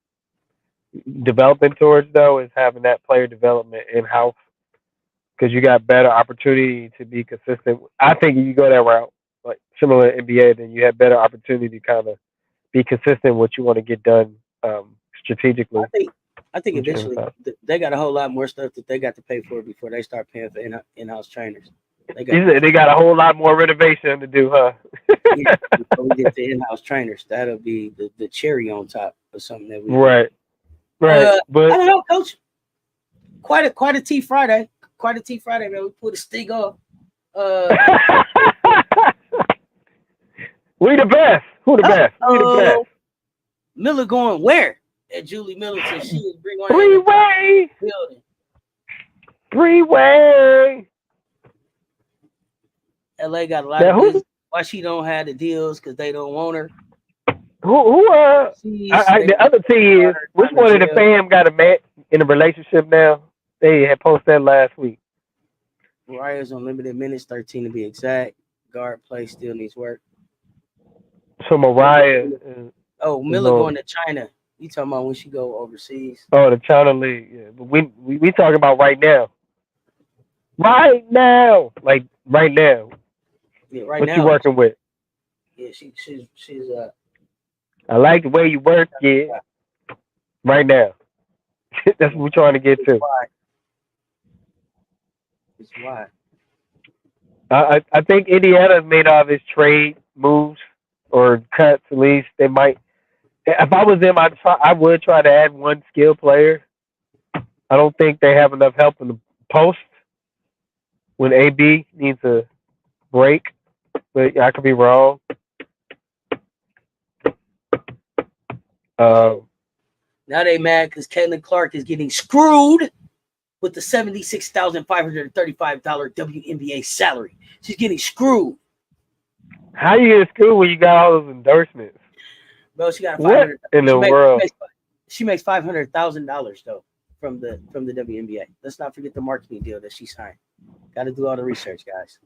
developing towards, though, is having that player development in-house because you got better opportunity to be consistent. I think if you go that route, like similar to NBA, then you have better opportunity to kind of be consistent with what you want to get done strategically. I think eventually they got a whole lot more stuff that they got to pay for before they start paying for in-house trainers. They got a whole lot more renovation to do, huh? Yeah, before we get to in-house trainers, that'll be the cherry on top of something that we Right. Right. But I don't know, Coach. Quite a T Friday. Quite a T Friday, man. We put a stig off. We the best. Who the best? We the best. Miller going where? And Julie Middleton, she is bring on in the Three-way. building. Three-way. LA got a lot Now, of business. Why she don't have the deals? Because they don't want her. They the other thing want is, her which time in one of the jail. fam got a match in a relationship now? They had posted that last week. Mariah's on limited minutes, 13 to be exact. Guard play still needs work. So Mariah Oh, is Miller on. going to China. You talking about when she go overseas? Oh, the China League. Yeah, but we talking about right now. Right now, like right now. Yeah, right What you now. working with? Yeah, she's I like the way you work it right now. That's what we're trying to get to. why. It's why. I think Indiana's made all of its trade moves or cuts. At least they might. If I was them, I would try to add one skill player. I don't think they have enough help in the post when AB needs a break. But I could be wrong. Oh, now they mad because Caitlin Clark is getting screwed with the $76,535 WNBA salary. She's getting screwed. How you in school when you got all those endorsements? Bro, she got What 500. in the world? She makes $500,000 though from the WNBA. Let's not forget the marketing deal that she signed. Got to do all the research, guys.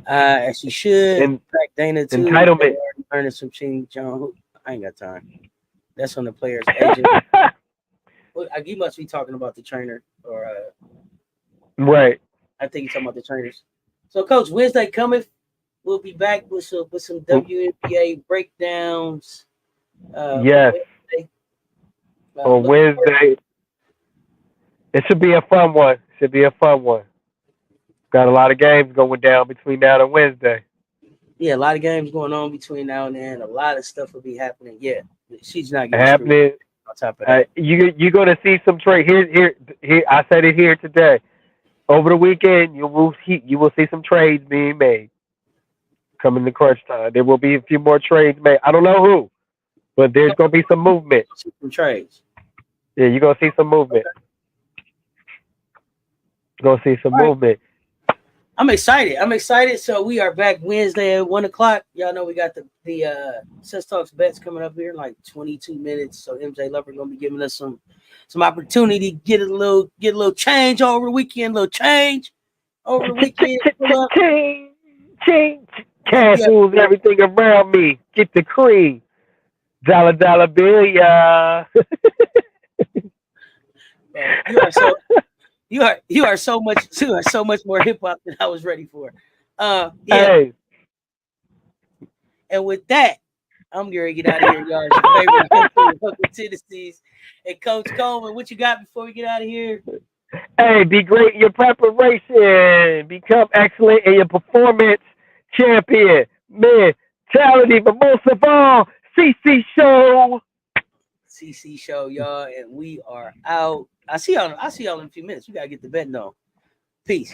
As she should. And Dana too. entitlement. Learning some Ching John. I ain't got time. That's on the player's agent. Well, you must be talking about the trainer, or right. I think you're talking about the trainers. So, Coach, Wednesday coming. We'll be back with some WNBA breakdowns. Yes. Wednesday. On Wednesday. It should be a fun one. Got a lot of games going down between now and Wednesday. Yeah, a lot of games going on between now and then. A lot of stuff will be happening. Yeah, she's not getting Happening. screwed. On top of that, you're gonna see some trade here. I said it here today. Over the weekend, you will see some trades being made. Coming to crunch time, there will be a few more trades made. I don't know who, but there's gonna be some movement. Some trades. Yeah, you're gonna see some movement. You're gonna see some movement. I'm excited. So we are back Wednesday at 1:00. Y'all know we got the Cess Talks bets coming up here in like 22 minutes. So MJ Lover gonna be giving us some opportunity to get a little change over the weekend. Change over the weekend. Change. Cash rules everything around me. Get the cream. Dollar bill, yeah. You are so much more hip hop than I was ready for. Yeah. Hey. And with that, I'm gonna get out of here, y'all. It's your favorite Welcome Tennessee's and Coach Coleman. What you got before we get out of here? Hey, be great in your preparation. Become excellent in your performance. Champion mentality, but most of all, CC Show. CC Show, y'all, and we are out. I see y'all in a few minutes. We gotta get the betting on. Peace.